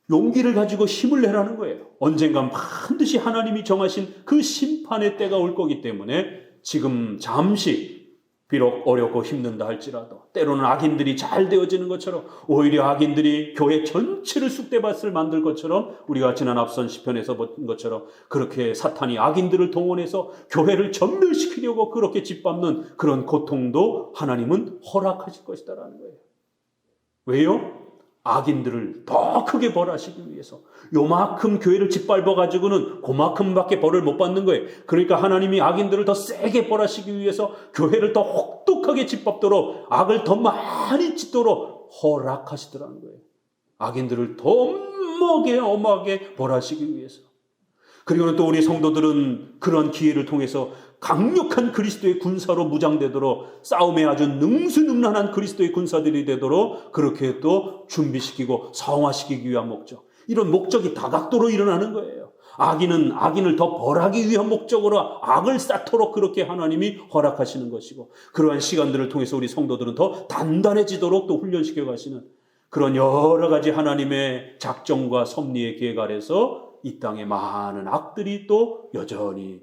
용기를 가지고 힘을 내라는 거예요. 언젠간 반드시 하나님이 정하신 그 심판의 때가 올 거기 때문에 지금 잠시 비록 어렵고 힘든다 할지라도, 때로는 악인들이 잘 되어지는 것처럼 오히려 악인들이 교회 전체를 쑥대밭을 만들 것처럼, 우리가 지난 앞선 시편에서 본 것처럼 그렇게 사탄이 악인들을 동원해서 교회를 전멸시키려고 그렇게 짓밟는 그런 고통도 하나님은 허락하실 것이다라는 거예요. 왜요? 악인들을 더 크게 벌하시기 위해서. 요만큼 교회를 짓밟아가지고는 그만큼밖에 벌을 못 받는 거예요. 그러니까 하나님이 악인들을 더 세게 벌하시기 위해서 교회를 더 혹독하게 짓밟도록, 악을 더 많이 짓도록 허락하시더라는 거예요. 악인들을 더 엄하게 벌하시기 위해서. 그리고는 또 우리 성도들은 그런 기회를 통해서 강력한 그리스도의 군사로 무장되도록, 싸움에 아주 능수능란한 그리스도의 군사들이 되도록 그렇게 또 준비시키고 성화시키기 위한 목적, 이런 목적이 다각도로 일어나는 거예요. 악인은 악인을 더 벌하기 위한 목적으로 악을 쌓도록 그렇게 하나님이 허락하시는 것이고, 그러한 시간들을 통해서 우리 성도들은 더 단단해지도록 또 훈련시켜 가시는 그런 여러 가지 하나님의 작정과 섭리의 계획 아래서 이 땅에 많은 악들이 또 여전히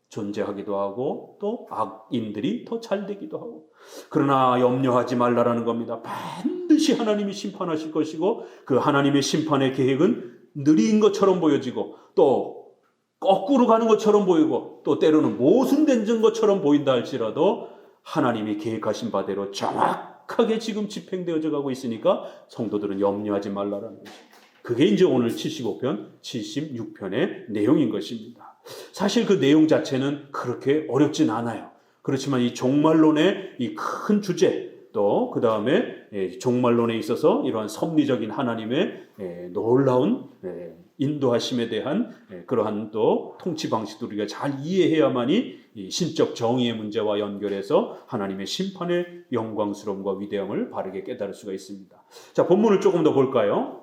존재하기도 하고, 또 악인들이 더 잘 되기도 하고. 그러나 염려하지 말라라는 겁니다. 반드시 하나님이 심판하실 것이고, 그 하나님의 심판의 계획은 느린 것처럼 보여지고, 또 거꾸로 가는 것처럼 보이고, 또 때로는 모순된 것처럼 보인다 할지라도 하나님이 계획하신 바대로 정확하게 지금 집행되어져 가고 있으니까 성도들은 염려하지 말라라는 거죠. 그게 이제 오늘 75편, 76편의 내용인 것입니다. 사실 그 내용 자체는 그렇게 어렵진 않아요. 그렇지만 이 종말론의 이 큰 주제, 또 그 다음에 종말론에 있어서 이러한 섭리적인 하나님의 놀라운 인도하심에 대한 그러한 또 통치 방식도 우리가 잘 이해해야만이 이 신적 정의의 문제와 연결해서 하나님의 심판의 영광스러움과 위대함을 바르게 깨달을 수가 있습니다. 자, 본문을 조금 더 볼까요?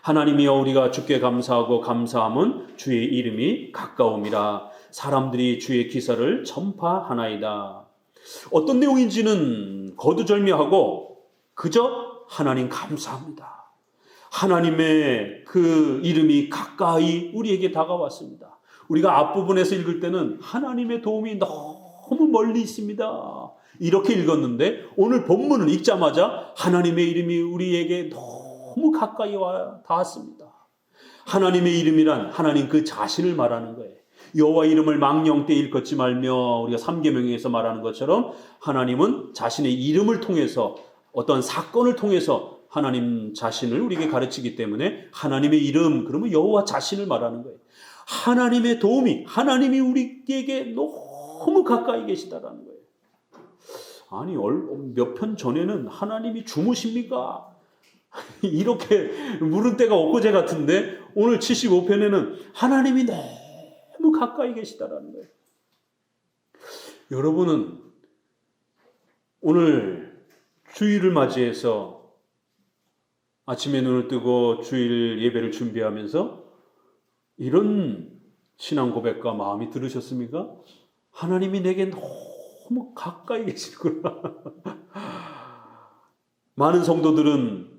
하나님이여, 우리가 주께 감사하고 감사함은 주의 이름이 가까움이라. 사람들이 주의 기사를 전파하나이다. 어떤 내용인지는 거두절미하고 그저 하나님 감사합니다. 하나님의 그 이름이 가까이 우리에게 다가왔습니다. 우리가 앞부분에서 읽을 때는 하나님의 도움이 너무 멀리 있습니다. 이렇게 읽었는데 오늘 본문을 읽자마자 하나님의 이름이 우리에게 너무 가까이 와 닿았습니다. 하나님의 이름이란 하나님 그 자신을 말하는 거예요. 여호와 이름을 망령 때 일컫지 말며, 우리가 삼계명에서 말하는 것처럼 하나님은 자신의 이름을 통해서 어떤 사건을 통해서 하나님 자신을 우리에게 가르치기 때문에 하나님의 이름, 그러면 여호와 자신을 말하는 거예요. 하나님의 도움이, 하나님이 우리에게 너무 가까이 계시다라는 거예요. 아니, 몇 편 전에는 하나님이 주무십니까? 이렇게 물은 때가 엊그제 같은데 오늘 75편에는 하나님이 너무 가까이 계시다라는 거예요. 여러분은 오늘 주일을 맞이해서 아침에 눈을 뜨고 주일 예배를 준비하면서 이런 신앙 고백과 마음이 들으셨습니까? 하나님이 내게 너무 가까이 계시구나. 많은 성도들은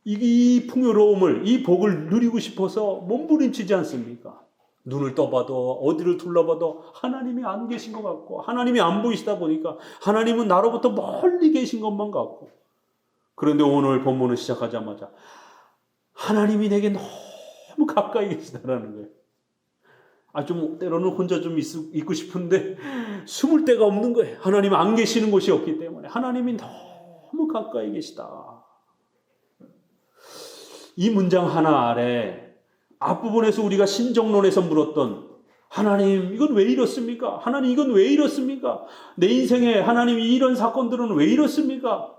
이 풍요로움을, 이 복을 누리고 싶어서 몸부림치지 않습니까? 눈을 떠봐도 어디를 둘러봐도 하나님이 안 계신 것 같고, 하나님이 안 보이시다 보니까 하나님은 나로부터 멀리 계신 것만 같고, 그런데 오늘 본문을 시작하자마자 하나님이 내게 너무 가까이 계시다라는 거예요. 좀 때로는 혼자 좀 있고 싶은데 숨을 데가 없는 거예요. 하나님 안 계시는 곳이 없기 때문에 하나님이 너무 가까이 계시다. 이 문장 하나 아래 앞부분에서 우리가 신정론에서 물었던 하나님 이건 왜 이렇습니까? 하나님 이건 왜 이렇습니까? 내 인생에 하나님이 이런 사건들은 왜 이렇습니까?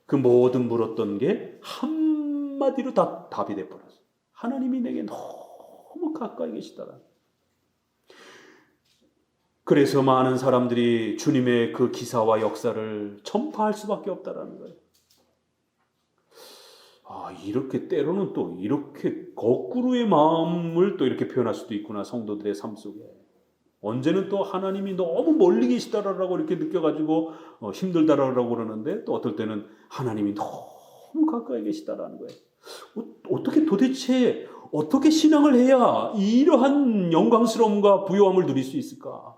그 모든 물었던 게 한마디로 다 답이 돼버렸어요. 하나님이 내게 너무 가까이 계시더라. 그래서 많은 사람들이 주님의 그 기사와 역사를 전파할 수밖에 없다라는 거예요. 이렇게 때로는 또 이렇게 거꾸로의 마음을 또 이렇게 표현할 수도 있구나, 성도들의 삶 속에. 언제는 또 하나님이 너무 멀리 계시다라고 이렇게 느껴가지고 힘들다라고 그러는데, 또 어떨 때는 하나님이 너무 가까이 계시다라는 거예요. 도대체 어떻게 신앙을 해야 이러한 영광스러움과 부요함을 누릴 수 있을까?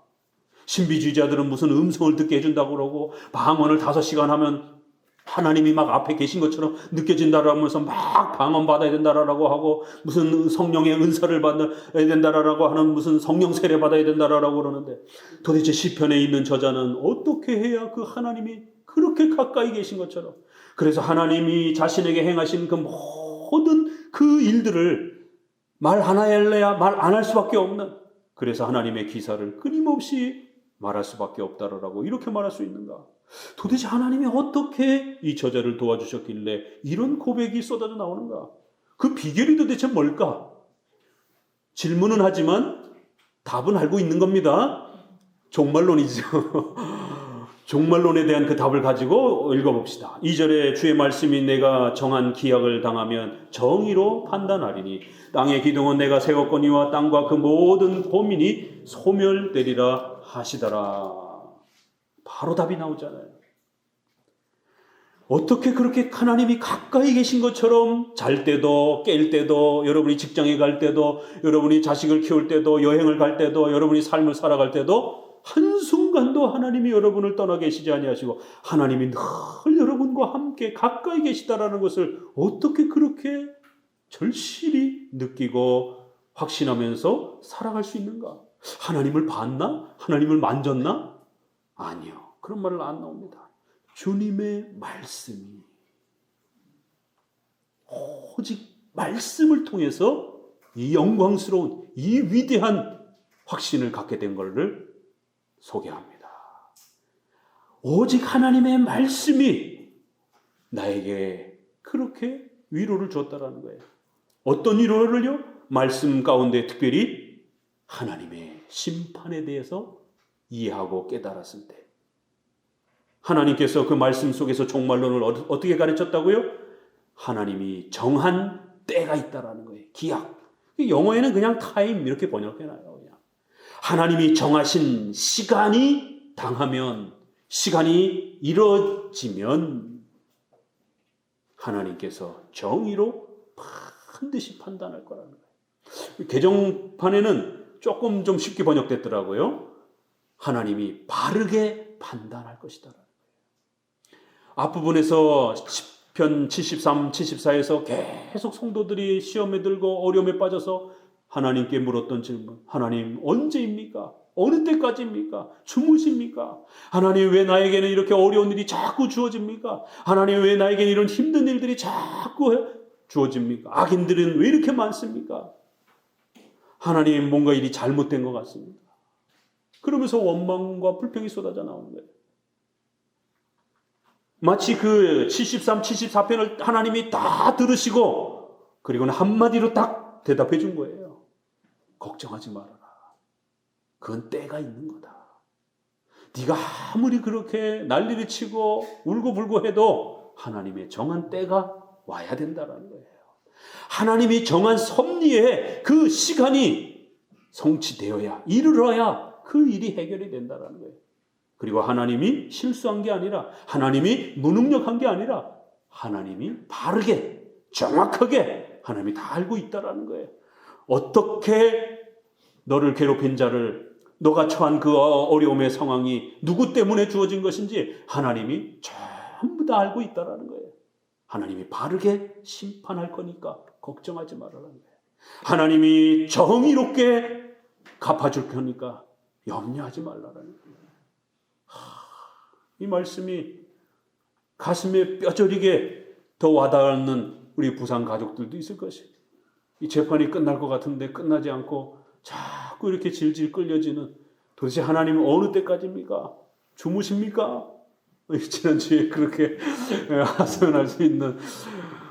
신비주의자들은 무슨 음성을 듣게 해준다고 그러고, 방언을 5시간 하면 하나님이 막 앞에 계신 것처럼 느껴진다라면서 막 방언 받아야 된다라고 하고, 무슨 성령의 은사를 받아야 된다라고 하는, 무슨 성령 세례 받아야 된다라고 그러는데, 도대체 시편에 있는 저자는 어떻게 해야 그 하나님이 그렇게 가까이 계신 것처럼, 그래서 하나님이 자신에게 행하신 그 모든 그 일들을 말 하나 할래야 말 안 할 수밖에 없는, 그래서 하나님의 기사를 끊임없이 말할 수밖에 없다라고 이렇게 말할 수 있는가? 도대체 하나님이 어떻게 이 저자를 도와주셨길래 이런 고백이 쏟아져 나오는가? 그 비결이 도대체 뭘까? 질문은 하지만 답은 알고 있는 겁니다. 종말론이죠. 종말론에 대한 그 답을 가지고 읽어봅시다. 2절에 주의 말씀이 내가 정한 기약을 당하면 정의로 판단하리니 땅의 기둥은 내가 세웠거니와 땅과 그 모든 고민이 소멸되리라 하시더라. 바로 답이 나오잖아요. 어떻게 그렇게 하나님이 가까이 계신 것처럼 잘 때도 깰 때도, 여러분이 직장에 갈 때도, 여러분이 자식을 키울 때도, 여행을 갈 때도, 여러분이 삶을 살아갈 때도 한순간도 하나님이 여러분을 떠나 계시지 아니하시고 하나님이 늘 여러분과 함께 가까이 계시다라는 것을 어떻게 그렇게 절실히 느끼고 확신하면서 살아갈 수 있는가? 하나님을 봤나? 하나님을 만졌나? 아니요. 그런 말을 안 나옵니다. 주님의 말씀이, 오직 말씀을 통해서 이 영광스러운, 이 위대한 확신을 갖게 된 것을 소개합니다. 오직 하나님의 말씀이 나에게 그렇게 위로를 줬다라는 거예요. 어떤 위로를요? 말씀 가운데 특별히 하나님의 심판에 대해서 이해하고 깨달았을 때, 하나님께서 그 말씀 속에서 종말론을 어떻게 가르쳤다고요? 하나님이 정한 때가 있다라는 거예요. 기약. 영어에는 그냥 타임 이렇게 번역해놔요. 그냥. 하나님이 정하신 시간이 당하면, 시간이 이루어지면 하나님께서 정의로 반드시 판단할 거라는 거예요. 개정판에는 조금 좀 쉽게 번역됐더라고요. 하나님이 바르게 판단할 것이다. 앞부분에서 시편 73, 74에서 계속 성도들이 시험에 들고 어려움에 빠져서 하나님께 물었던 질문, 하나님 언제입니까? 어느 때까지입니까? 주무십니까? 하나님 왜 나에게는 이렇게 어려운 일이 자꾸 주어집니까? 하나님 왜 나에게는 이런 힘든 일들이 자꾸 주어집니까? 악인들은 왜 이렇게 많습니까? 하나님 뭔가 일이 잘못된 것 같습니다. 그러면서 원망과 불평이 쏟아져 나오는 거예요. 마치 그 73, 74편을 하나님이 다 들으시고 그리고는 한마디로 딱 대답해 준 거예요. 걱정하지 말아라. 그건 때가 있는 거다. 네가 아무리 그렇게 난리를 치고 울고불고 해도 하나님의 정한 때가 와야 된다는 거예요. 하나님이 정한 섭리에 그 시간이 성취되어야, 이르러야 그 일이 해결이 된다는 거예요. 그리고 하나님이 실수한 게 아니라, 하나님이 무능력한 게 아니라 하나님이 바르게 정확하게 하나님이 다 알고 있다라는 거예요. 어떻게 너를 괴롭힌 자를, 너가 처한 그 어려움의 상황이 누구 때문에 주어진 것인지 하나님이 전부 다 알고 있다라는 거예요. 하나님이 바르게 심판할 거니까 걱정하지 말아라는 거예요. 하나님이 정의롭게 갚아줄 거니까 염려하지 말라라는 거예요. 이 말씀이 가슴에 뼈저리게 더 와닿는 우리 부산 가족들도 있을 것이에요. 이 재판이 끝날 것 같은데 끝나지 않고 자꾸 이렇게 질질 끌려지는, 도대체 하나님은 어느 때까지입니까? 주무십니까? 지난주에 그렇게 하소연할 수 있는,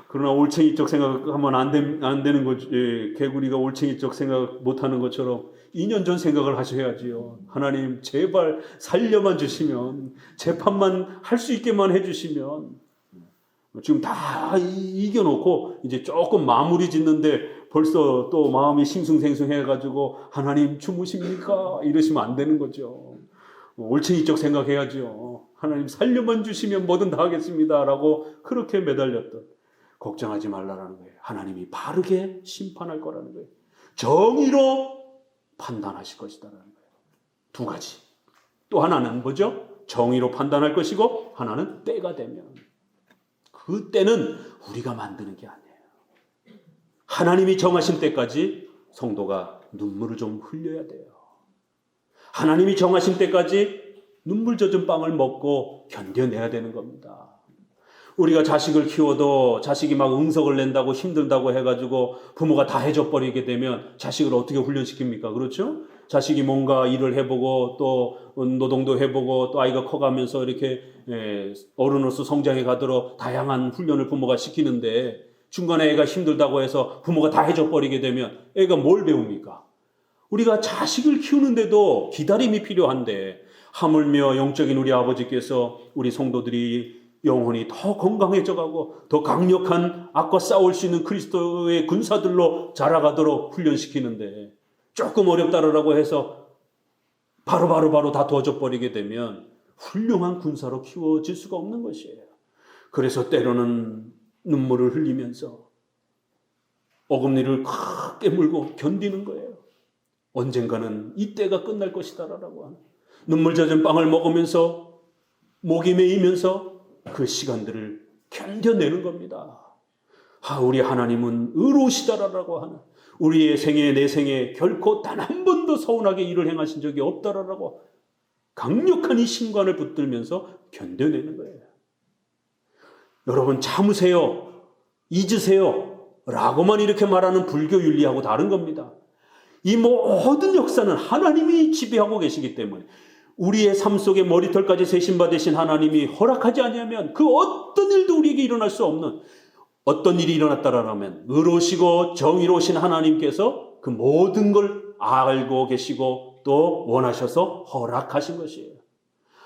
그러나 올챙이 쪽 생각하면 안 되는 거지. 개구리가 올챙이 쪽 생각 못하는 것처럼 2년 전 생각을 하셔야지요. 하나님 제발 살려만 주시면, 재판만 할 수 있게만 해주시면. 지금 다 이겨놓고 이제 조금 마무리 짓는데 벌써 또 마음이 싱숭생숭해가지고 하나님 주무십니까? 이러시면 안 되는 거죠. 올챙이 쪽 생각해야죠. 하나님 살려만 주시면 뭐든 다 하겠습니다 라고 그렇게 매달렸던, 걱정하지 말라라는 거예요. 하나님이 바르게 심판할 거라는 거예요. 정의로 판단하실 것이다라는 거예요. 두 가지. 또 하나는 뭐죠? 정의로 판단할 것이고, 하나는 때가 되면, 그 때는 우리가 만드는 게 아니에요. 하나님이 정하신 때까지 성도가 눈물을 좀 흘려야 돼요. 하나님이 정하신 때까지 눈물 젖은 빵을 먹고 견뎌내야 되는 겁니다. 우리가 자식을 키워도 자식이 막 응석을 낸다고 힘들다고 해가지고 부모가 다 해줘버리게 되면 자식을 어떻게 훈련시킵니까? 그렇죠? 자식이 뭔가 일을 해보고 또 노동도 해보고 또 아이가 커가면서 이렇게 어른으로서 성장해 가도록 다양한 훈련을 부모가 시키는데, 중간에 애가 힘들다고 해서 부모가 다 해줘버리게 되면 애가 뭘 배웁니까? 우리가 자식을 키우는데도 기다림이 필요한데, 하물며 영적인 우리 아버지께서 우리 성도들이 영혼이 더 건강해져가고 더 강력한 악과 싸울 수 있는 그리스도의 군사들로 자라가도록 훈련시키는데, 조금 어렵다라고 해서 바로 다 도와줘버리게 되면 훌륭한 군사로 키워질 수가 없는 것이에요. 그래서 때로는 눈물을 흘리면서 어금니를 크게 물고 견디는 거예요. 언젠가는 이 때가 끝날 것이다라고 하는, 눈물 젖은 빵을 먹으면서 목이 메이면서 그 시간들을 견뎌내는 겁니다. 우리 하나님은 의로우시다라고 하는, 우리의 생애 내 생에 결코 단 한 번도 서운하게 일을 행하신 적이 없다라고 강력한 이 신관을 붙들면서 견뎌내는 거예요. 여러분 참으세요, 잊으세요 라고만 이렇게 말하는 불교 윤리하고 다른 겁니다. 이 모든 역사는 하나님이 지배하고 계시기 때문에, 우리의 삶 속에 머리털까지 세신받으신 하나님이 허락하지 않으면 그 어떤 일도 우리에게 일어날 수 없는, 어떤 일이 일어났다라면 의로우시고 정의로우신 하나님께서 그 모든 걸 알고 계시고 또 원하셔서 허락하신 것이에요.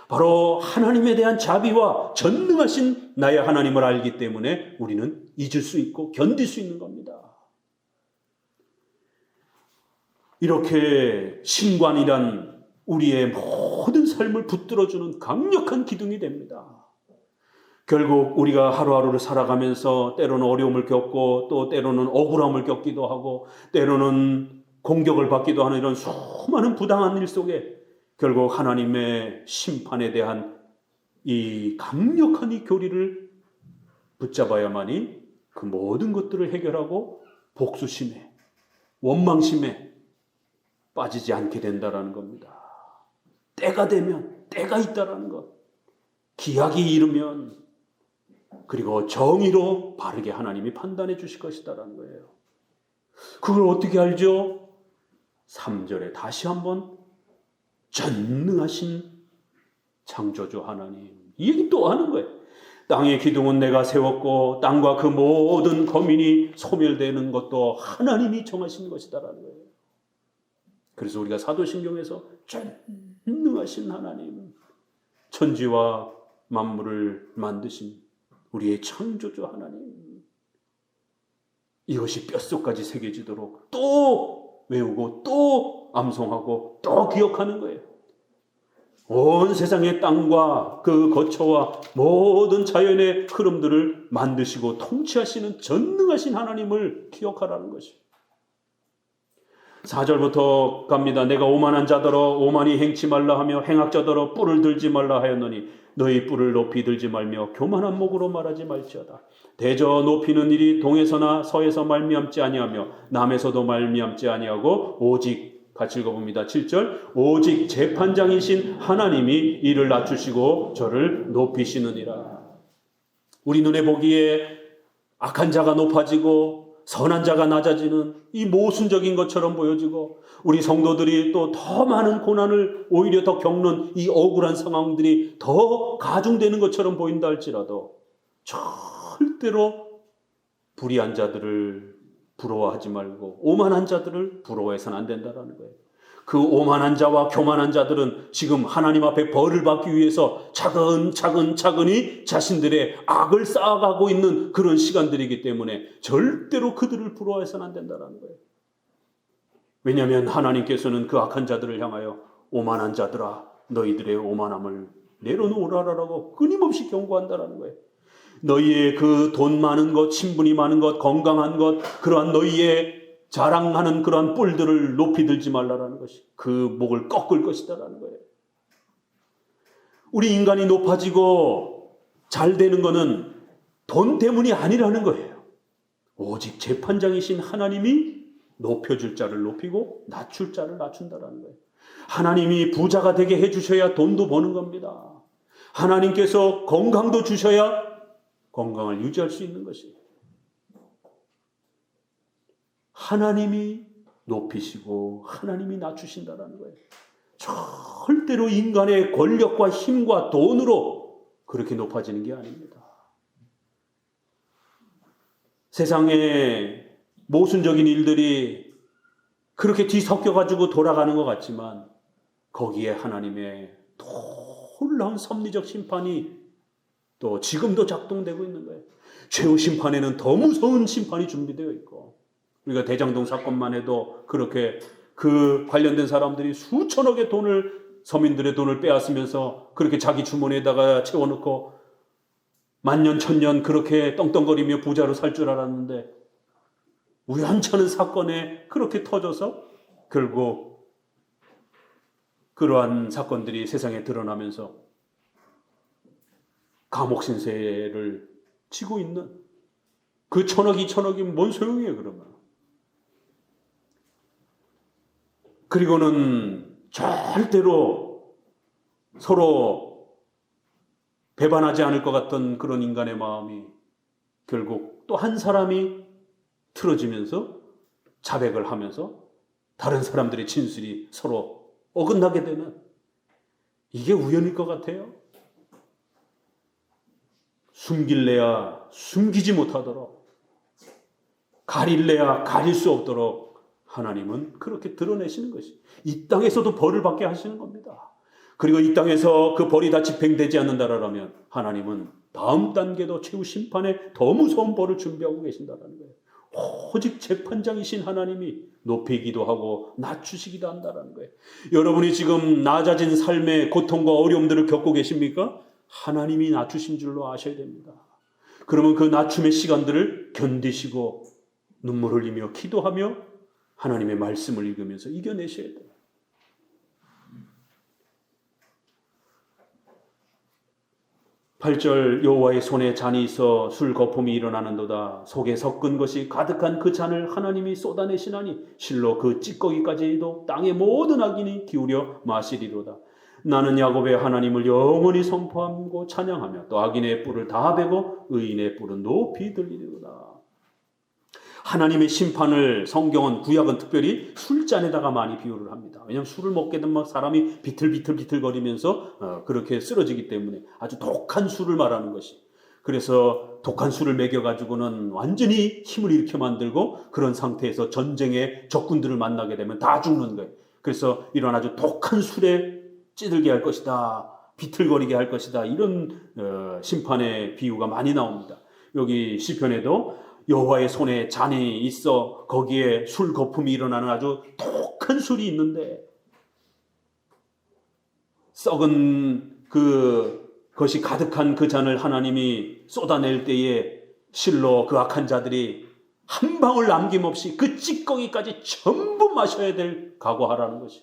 바로 하나님에 대한 자비와 전능하신 나의 하나님을 알기 때문에 우리는 잊을 수 있고 견딜 수 있는 겁니다. 이렇게 신관이란 우리의 모든 삶을 붙들어주는 강력한 기둥이 됩니다. 결국 우리가 하루하루를 살아가면서 때로는 어려움을 겪고 또 때로는 억울함을 겪기도 하고 때로는 공격을 받기도 하는 이런 수많은 부당한 일 속에 결국 하나님의 심판에 대한 이 강력한 이 교리를 붙잡아야만이 그 모든 것들을 해결하고 복수심에, 원망심에 빠지지 않게 된다라는 겁니다. 때가 되면, 때가 있다라는 것, 기약이 이르면, 그리고 정의로 바르게 하나님이 판단해 주실 것이다라는 거예요. 그걸 어떻게 알죠? 3절에 다시 한번 전능하신 창조주 하나님, 이 얘기 또 하는 거예요. 땅의 기둥은 내가 세웠고 땅과 그 모든 거민이 소멸되는 것도 하나님이 정하신 것이다라는 거예요. 그래서 우리가 사도신경에서 전능하신 하나님, 천지와 만물을 만드신 우리의 창조주 하나님, 이것이 뼛속까지 새겨지도록 또 외우고 또 암송하고 또 기억하는 거예요. 온 세상의 땅과 그 거처와 모든 자연의 흐름들을 만드시고 통치하시는 전능하신 하나님을 기억하라는 것이에요. 4절부터 갑니다. 내가 오만한 자더러 오만히 행치 말라 하며 행악자더러 뿔을 들지 말라 하였노니 너희 뿔을 높이 들지 말며 교만한 목으로 말하지 말지어다. 대저 높이는 일이 동에서나 서에서 말미암지 아니하며 남에서도 말미암지 아니하고 오직, 같이 읽어봅니다. 7절, 오직 재판장이신 하나님이 이를 낮추시고 저를 높이시느니라. 우리 눈에 보기에 악한 자가 높아지고 선한 자가 낮아지는 이 모순적인 것처럼 보여지고, 우리 성도들이 또 더 많은 고난을 오히려 더 겪는 이 억울한 상황들이 더 가중되는 것처럼 보인다 할지라도 절대로 불의한 자들을 부러워하지 말고 오만한 자들을 부러워해서는 안 된다는 거예요. 그 오만한 자와 교만한 자들은 지금 하나님 앞에 벌을 받기 위해서 차근차근히 자신들의 악을 쌓아가고 있는 그런 시간들이기 때문에 절대로 그들을 부러워해서는 안 된다는 거예요. 왜냐하면 하나님께서는 그 악한 자들을 향하여 오만한 자들아 너희들의 오만함을 내려놓으라라고 끊임없이 경고한다는 거예요. 너희의 그 돈 많은 것, 친분이 많은 것, 건강한 것, 그러한 너희의 자랑하는 그러한 뿔들을 높이 들지 말라라는 것이, 그 목을 꺾을 것이다라는 거예요. 우리 인간이 높아지고 잘 되는 것은 돈 때문이 아니라는 거예요. 오직 재판장이신 하나님이 높여줄 자를 높이고 낮출 자를 낮춘다라는 거예요. 하나님이 부자가 되게 해주셔야 돈도 버는 겁니다. 하나님께서 건강도 주셔야 건강을 유지할 수 있는 것이에요. 하나님이 높이시고 하나님이 낮추신다는 거예요. 절대로 인간의 권력과 힘과 돈으로 그렇게 높아지는 게 아닙니다. 세상에 모순적인 일들이 그렇게 뒤섞여가지고 돌아가는 것 같지만 거기에 하나님의 놀라운 섭리적 심판이 또 지금도 작동되고 있는 거예요. 최후 심판에는 더 무서운 심판이 준비되어 있고, 우리가 대장동 사건만 해도 그렇게 그 관련된 사람들이 수천억의 돈을, 서민들의 돈을 빼앗으면서 그렇게 자기 주머니에다가 채워넣고 만년 천년 그렇게 떵떵거리며 부자로 살 줄 알았는데 우연찮은 사건에 그렇게 터져서 결국 그러한 사건들이 세상에 드러나면서 감옥 신세를 지고 있는 그 1,000억, 2,000억이 뭔 소용이에요, 그러면. 그리고는 절대로 서로 배반하지 않을 것 같던 그런 인간의 마음이 결국 또 한 사람이 틀어지면서 자백을 하면서 다른 사람들의 진술이 서로 어긋나게 되는, 이게 우연일 것 같아요? 숨길래야 숨기지 못하도록, 가릴래야 가릴 수 없도록 하나님은 그렇게 드러내시는 것이, 이 땅에서도 벌을 받게 하시는 겁니다. 그리고 이 땅에서 그 벌이 다 집행되지 않는다라면 하나님은 다음 단계도 최후 심판에 더 무서운 벌을 준비하고 계신다는 거예요. 오직 재판장이신 하나님이 높이기도 하고 낮추시기도 한다는 거예요. 여러분이 지금 낮아진 삶의 고통과 어려움들을 겪고 계십니까? 하나님이 낮추신 줄로 아셔야 됩니다. 그러면 그 낮춤의 시간들을 견디시고 눈물 흘리며 기도하며 하나님의 말씀을 읽으면서 이겨내셔야 돼요. 8절 여호와의 손에 잔이 있어 술 거품이 일어나는도다. 속에 섞은 것이 가득한 그 잔을 하나님이 쏟아내시나니 실로 그 찌꺼기까지도 땅의 모든 악인이 기울여 마시리로다. 나는 야곱의 하나님을 영원히 선포하고 찬양하며 또 악인의 뿔을 다 베고 의인의 뿔은 높이 들리리로다. 하나님의 심판을 성경은 구약은 특별히 술잔에다가 많이 비유를 합니다. 왜냐하면 술을 먹게 되면 사람이 비틀비틀거리면서 그렇게 쓰러지기 때문에 아주 독한 술을 말하는 것이. 그래서 독한 술을 먹여가지고는 완전히 힘을 일으켜 만들고 그런 상태에서 전쟁의 적군들을 만나게 되면 다 죽는 거예요. 그래서 이런 아주 독한 술에 찌들게 할 것이다, 비틀거리게 할 것이다, 이런 심판의 비유가 많이 나옵니다. 여기 시편에도 여호와의 손에 잔이 있어 거기에 술 거품이 일어나는 아주 독한 술이 있는데 썩은 그것이 가득한 그 잔을 하나님이 쏟아낼 때에 실로 그 악한 자들이 한 방울 남김없이 그 찌꺼기까지 전부 마셔야 될 각오하라는 것이.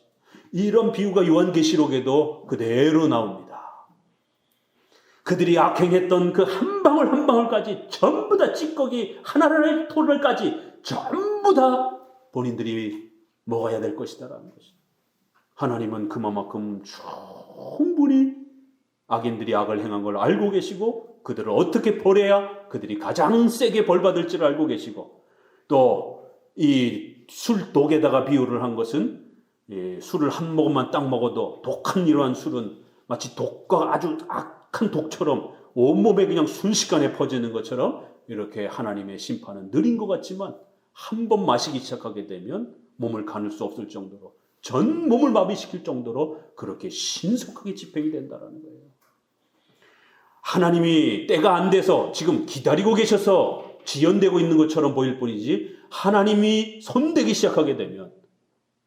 이런 비유가 요한계시록에도 그대로 나옵니다. 그들이 악행했던 그 한 방울 한 방울까지 전부 다 찌꺼기 하나를 토를까지 전부 다 본인들이 먹어야 될 것이다라는 것이. 하나님은 그만큼 충분히 악인들이 악을 행한 걸 알고 계시고 그들을 어떻게 벌해야 그들이 가장 세게 벌받을지를 알고 계시고 또 이 술독에다가 비유를 한 것은 술을 한 모금만 딱 먹어도 독한 이러한 술은 마치 독과 아주 악한 독처럼 온몸에 그냥 순식간에 퍼지는 것처럼 이렇게 하나님의 심판은 느린 것 같지만 한 번 마시기 시작하게 되면 몸을 가눌 수 없을 정도로 전 몸을 마비시킬 정도로 그렇게 신속하게 집행이 된다는 거예요. 하나님이 때가 안 돼서 지금 기다리고 계셔서 지연되고 있는 것처럼 보일 뿐이지 하나님이 손대기 시작하게 되면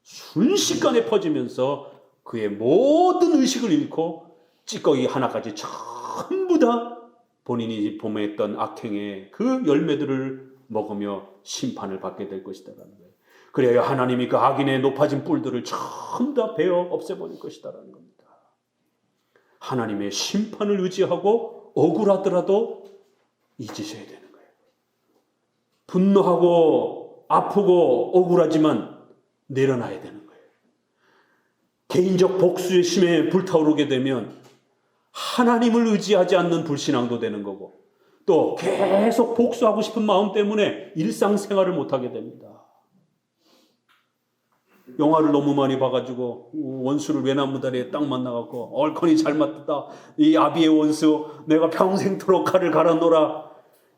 순식간에 퍼지면서 그의 모든 의식을 잃고 찌꺼기 하나까지 전부 다 본인이 범했던 악행의 그 열매들을 먹으며 심판을 받게 될 것이다라는 거예요. 그래야 하나님이 그 악인의 높아진 뿔들을 전부 다 베어 없애버릴 것이다라는 겁니다. 하나님의 심판을 의지하고 억울하더라도 잊으셔야 되는 거예요. 분노하고 아프고 억울하지만 내려놔야 되는 거예요. 개인적 복수의 심에 불타오르게 되면 하나님을 의지하지 않는 불신앙도 되는 거고 또 계속 복수하고 싶은 마음 때문에 일상생활을 못하게 됩니다. 영화를 너무 많이 봐가지고 원수를 외나무다리에 딱 만나갖고 얼큰이 잘 맞다. 이 아비의 원수 내가 평생토록 칼을 갈아놓으라.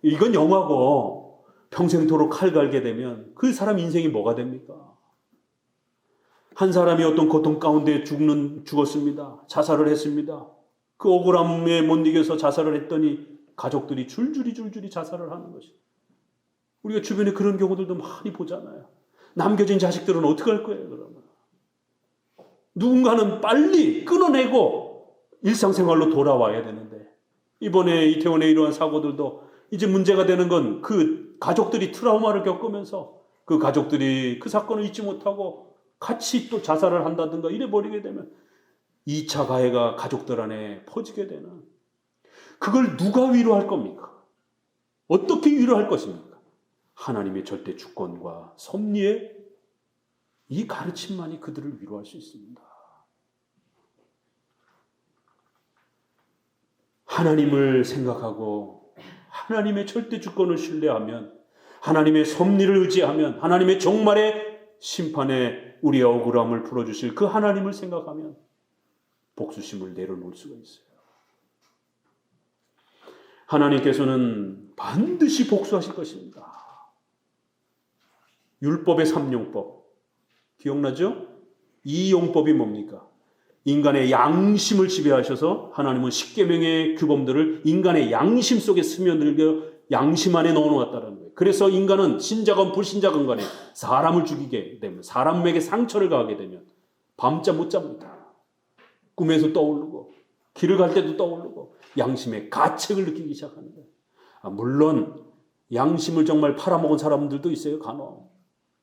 이건 영화고 평생토록 칼 갈게 되면 그 사람 인생이 뭐가 됩니까? 한 사람이 어떤 고통 가운데 죽었습니다. 자살을 했습니다. 그 억울함에 못 이겨서 자살을 했더니 가족들이 줄줄이 자살을 하는 것이. 우리가 주변에 그런 경우들도 많이 보잖아요. 남겨진 자식들은 어떻게 할 거예요, 그러면? 누군가는 빨리 끊어내고 일상생활로 돌아와야 되는데 이번에 이태원에 이러한 사고들도 이제 문제가 되는 건 그 가족들이 트라우마를 겪으면서 그 가족들이 그 사건을 잊지 못하고 같이 또 자살을 한다든가 이래버리게 되면 2차 가해가 가족들 안에 퍼지게 되는 그걸 누가 위로할 겁니까? 어떻게 위로할 것입니까? 하나님의 절대 주권과 섭리의 이 가르침만이 그들을 위로할 수 있습니다. 하나님을 생각하고 하나님의 절대 주권을 신뢰하면 하나님의 섭리를 의지하면 하나님의 종말의 심판에 우리의 억울함을 풀어주실 그 하나님을 생각하면 복수심을 내려놓을 수가 있어요. 하나님께서는 반드시 복수하실 것입니다. 율법의 3용법 기억나죠? 이 용법이 뭡니까? 인간의 양심을 지배하셔서 하나님은 십계명의 규범들을 인간의 양심 속에 스며들게 양심 안에 넣어놓았다는 거예요. 그래서 인간은 신자건 불신자건 간에 사람을 죽이게 되면 사람에게 상처를 가하게 되면 밤잠 못 잡니다. 꿈에서 떠오르고 길을 갈 때도 떠오르고 양심의 가책을 느끼기 시작하는 거예요. 물론 양심을 정말 팔아먹은 사람들도 있어요. 간혹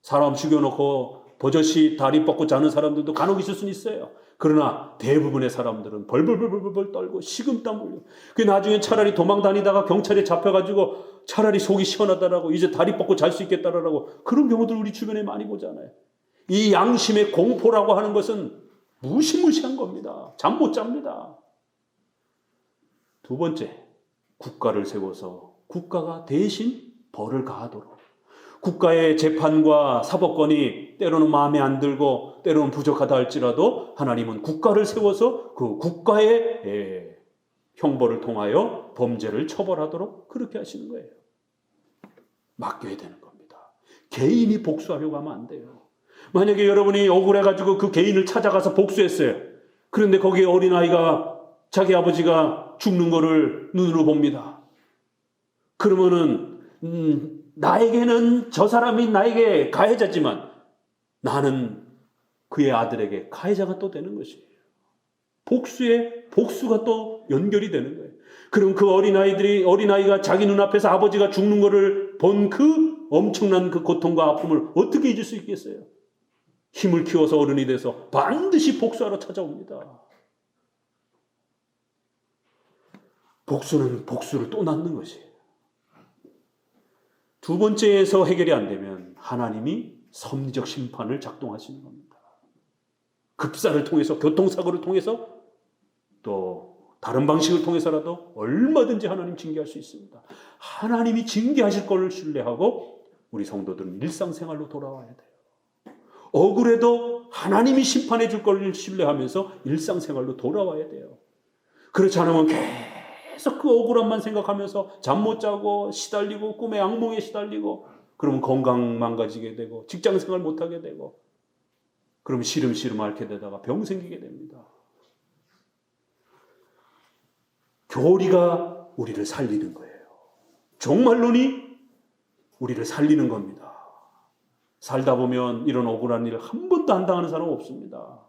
사람 죽여놓고 버젓이 다리 뻗고 자는 사람들도 간혹 있을 수는 있어요. 그러나 대부분의 사람들은 벌벌벌벌 떨고 식은땀 흘려. 그 나중에 차라리 도망 다니다가 경찰에 잡혀가지고 차라리 속이 시원하다라고 이제 다리 뻗고 잘 수 있겠다라고 그런 경우들 우리 주변에 많이 보잖아요. 이 양심의 공포라고 하는 것은 무시무시한 겁니다. 잠 못 잡니다. 두 번째, 국가를 세워서 국가가 대신 벌을 가하도록. 국가의 재판과 사법권이 때로는 마음에 안 들고 때로는 부족하다 할지라도 하나님은 국가를 세워서 그 국가의 형벌을 통하여 범죄를 처벌하도록 그렇게 하시는 거예요. 맡겨야 되는 겁니다. 개인이 복수하려고 하면 안 돼요. 만약에 여러분이 억울해가지고 그 개인을 찾아가서 복수했어요. 그런데 거기에 어린아이가 자기 아버지가 죽는 거를 눈으로 봅니다. 그러면은 나에게는 저 사람이 나에게 가해자지만 나는 그의 아들에게 가해자가 또 되는 것이에요. 복수가 또 연결이 되는 거예요. 그럼 그 어린아이가 자기 눈앞에서 아버지가 죽는 거를 본 그 엄청난 그 고통과 아픔을 어떻게 잊을 수 있겠어요? 힘을 키워서 어른이 돼서 반드시 복수하러 찾아옵니다. 복수는 복수를 또 낳는 것이에요. 두 번째에서 해결이 안 되면 하나님이 섭리적 심판을 작동하시는 겁니다. 급사를 통해서, 교통사고를 통해서, 또 다른 방식을 통해서라도 얼마든지 하나님 징계할 수 있습니다. 하나님이 징계하실 것을 신뢰하고 우리 성도들은 일상생활로 돌아와야 돼요. 억울해도 하나님이 심판해 줄 것을 신뢰하면서 일상생활로 돌아와야 돼요. 그렇지 않으면 계속 그 억울함만 생각하면서 잠 못 자고 시달리고 꿈의 악몽에 시달리고 그러면 건강 망가지게 되고 직장생활 못하게 되고 그러면 시름시름 앓게 되다가 병 생기게 됩니다. 교리가 우리를 살리는 거예요. 종말론이 우리를 살리는 겁니다. 살다 보면 이런 억울한 일을 한 번도 안 당하는 사람은 없습니다.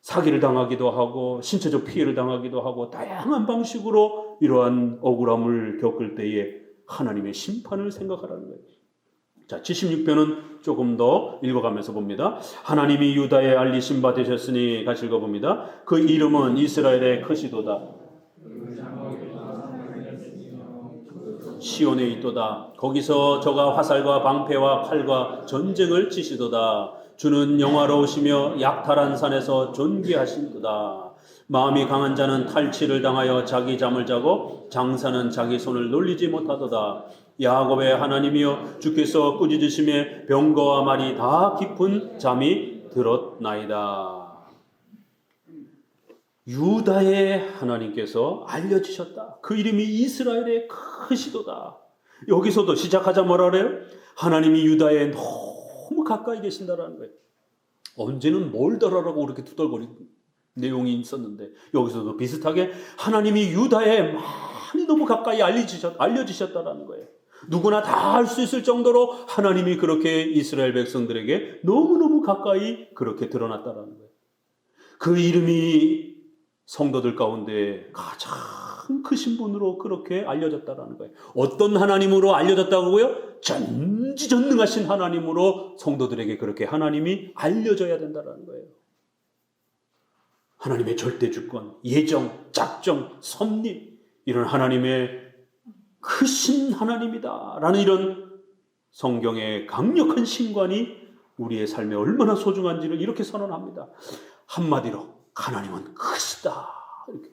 사기를 당하기도 하고 신체적 피해를 당하기도 하고 다양한 방식으로 이러한 억울함을 겪을 때에 하나님의 심판을 생각하라는 거예요. 자, 76편은 조금 더 읽어가면서 봅니다. 하나님이 유다에 알리신 바 되셨으니 같이 읽어봅니다. 그 이름은 이스라엘의 크시도다. 시온에 있도다. 거기서 저가 화살과 방패와 칼과 전쟁을 치시도다. 주는 영화로우시며 약탈한 산에서 존귀하신도다. 마음이 강한 자는 탈취를 당하여 자기 잠을 자고 장사는 자기 손을 놀리지 못하도다. 야곱의 하나님이여 주께서 꾸짖으심에 병거와 말이 다 깊은 잠이 들었나이다. 유다의 하나님께서 알려주셨다. 그 이름이 이스라엘의 크시도다. 여기서도 시작하자 뭐라 그래요? 하나님이 유다에 너무 가까이 계신다라는 거예요. 언제는 멀더라라고 그렇게 투덜거리는 내용이 있었는데 여기서도 비슷하게 하나님이 유다에 많이 너무 가까이 알려주셨다라는 거예요. 누구나 다 알 수 있을 정도로 하나님이 그렇게 이스라엘 백성들에게 너무너무 가까이 그렇게 드러났다라는 거예요. 그 이름이 성도들 가운데 가장 크신 분으로 그렇게 알려졌다라는 거예요. 어떤 하나님으로 알려졌다고요? 전지전능하신 하나님으로 성도들에게 그렇게 하나님이 알려져야 된다라는 거예요. 하나님의 절대주권, 예정, 작정, 섭리 이런 하나님의 크신 하나님이다 라는 이런 성경의 강력한 신관이 우리의 삶에 얼마나 소중한지를 이렇게 선언합니다. 한마디로 하나님은 크시다. 이렇게.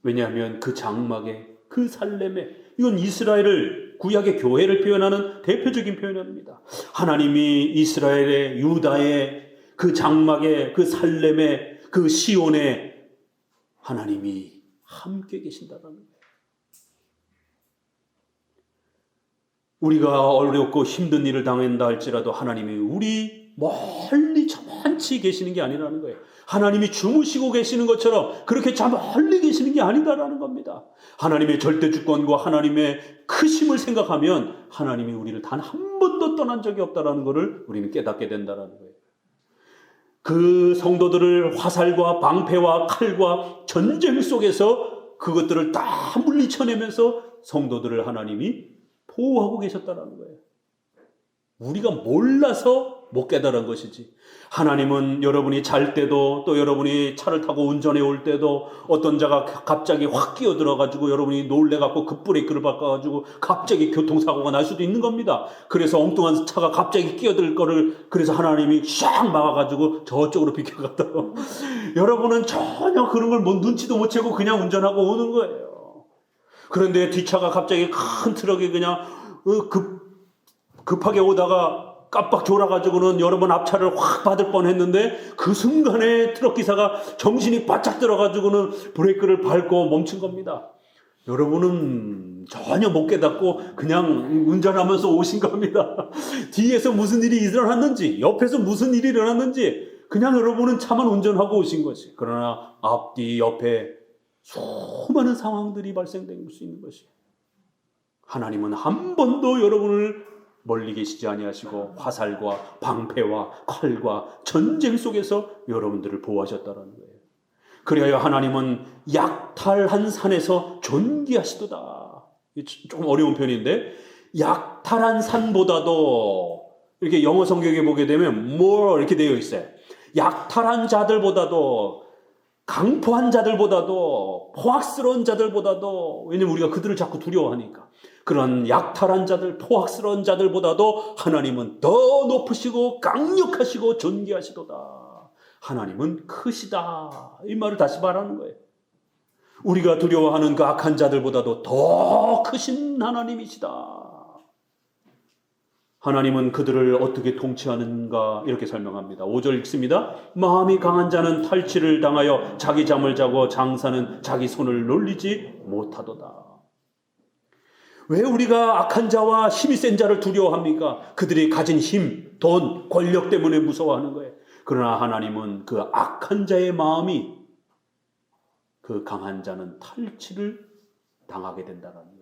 왜냐하면 그 장막에 그 살렘에 이건 이스라엘을 구약의 교회를 표현하는 대표적인 표현입니다. 하나님이 이스라엘의 유다의 그 장막에 그 살렘에 그 시온에 하나님이 함께 계신다는 거예요. 우리가 어렵고 힘든 일을 당한다 할지라도 하나님이 우리 멀리 저 멀리 계시는 게 아니라는 거예요. 하나님이 주무시고 계시는 것처럼 그렇게 저 멀리 계시는 게 아니다라는 겁니다. 하나님의 절대주권과 하나님의 크심을 생각하면 하나님이 우리를 단 한 번도 떠난 적이 없다라는 것을 우리는 깨닫게 된다라는 거예요. 그 성도들을 화살과 방패와 칼과 전쟁 속에서 그것들을 다 물리쳐내면서 성도들을 하나님이 보호하고 계셨다라는 거예요. 우리가 몰라서 못 깨달은 것이지. 하나님은 여러분이 잘 때도, 또 여러분이 차를 타고 운전해 올 때도 어떤 자가 갑자기 확 끼어들어가지고 여러분이 놀래갖고 급브레이크를 바꿔가지고 갑자기 교통사고가 날 수도 있는 겁니다. 그래서 엉뚱한 차가 갑자기 끼어들 거를 그래서 하나님이 샥 막아가지고 저쪽으로 비켜갔다고. 여러분은 전혀 그런 걸 눈치도 못 채고 그냥 운전하고 오는 거예요. 그런데 뒷차가 갑자기 큰 트럭이 그냥 급하게 오다가 깜빡 졸아가지고는 여러분 앞차를 확 받을 뻔했는데 그 순간에 트럭 기사가 정신이 바짝 들어가지고는 브레이크를 밟고 멈춘 겁니다. 여러분은 전혀 못 깨닫고 그냥 운전하면서 오신 겁니다. 뒤에서 무슨 일이 일어났는지, 옆에서 무슨 일이 일어났는지 그냥 여러분은 차만 운전하고 오신 것이. 그러나 앞뒤 옆에 수많은 상황들이 발생될 수 있는 것이. 하나님은 한 번도 여러분을 멀리 계시지 아니하시고 화살과 방패와 칼과 전쟁 속에서 여러분들을 보호하셨다라는 거예요. 그래야 하나님은 약탈한 산에서 존귀하시도다. 조금 어려운 표현인데 약탈한 산보다도 이렇게 영어 성경에 보게 되면 more 이렇게 되어 있어요. 약탈한 자들보다도 강포한 자들보다도 포악스러운 자들보다도 왜냐면 우리가 그들을 자꾸 두려워하니까 그런 약탈한 자들 포악스러운 자들보다도 하나님은 더 높으시고 강력하시고 존귀하시도다. 하나님은 크시다. 이 말을 다시 말하는 거예요. 우리가 두려워하는 그 악한 자들보다도 더 크신 하나님이시다. 하나님은 그들을 어떻게 통치하는가 이렇게 설명합니다. 5절 읽습니다. 마음이 강한 자는 탈취를 당하여 자기 잠을 자고 장사는 자기 손을 놀리지 못하도다. 왜 우리가 악한 자와 힘이 센 자를 두려워합니까? 그들이 가진 힘, 돈, 권력 때문에 무서워하는 거예요. 그러나 하나님은 그 악한 자의 마음이 그 강한 자는 탈취를 당하게 된다는 거예요.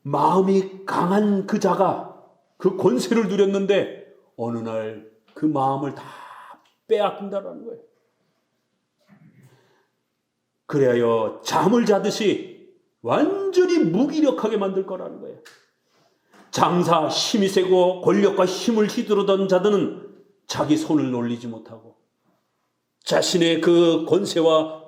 마음이 강한 그 자가 그 권세를 누렸는데 어느 날 그 마음을 다 빼앗긴다는 거예요. 그래야 잠을 자듯이 완전히 무기력하게 만들 거라는 거예요. 장사 힘이 세고 권력과 힘을 휘두르던 자들은 자기 손을 놀리지 못하고 자신의 그 권세와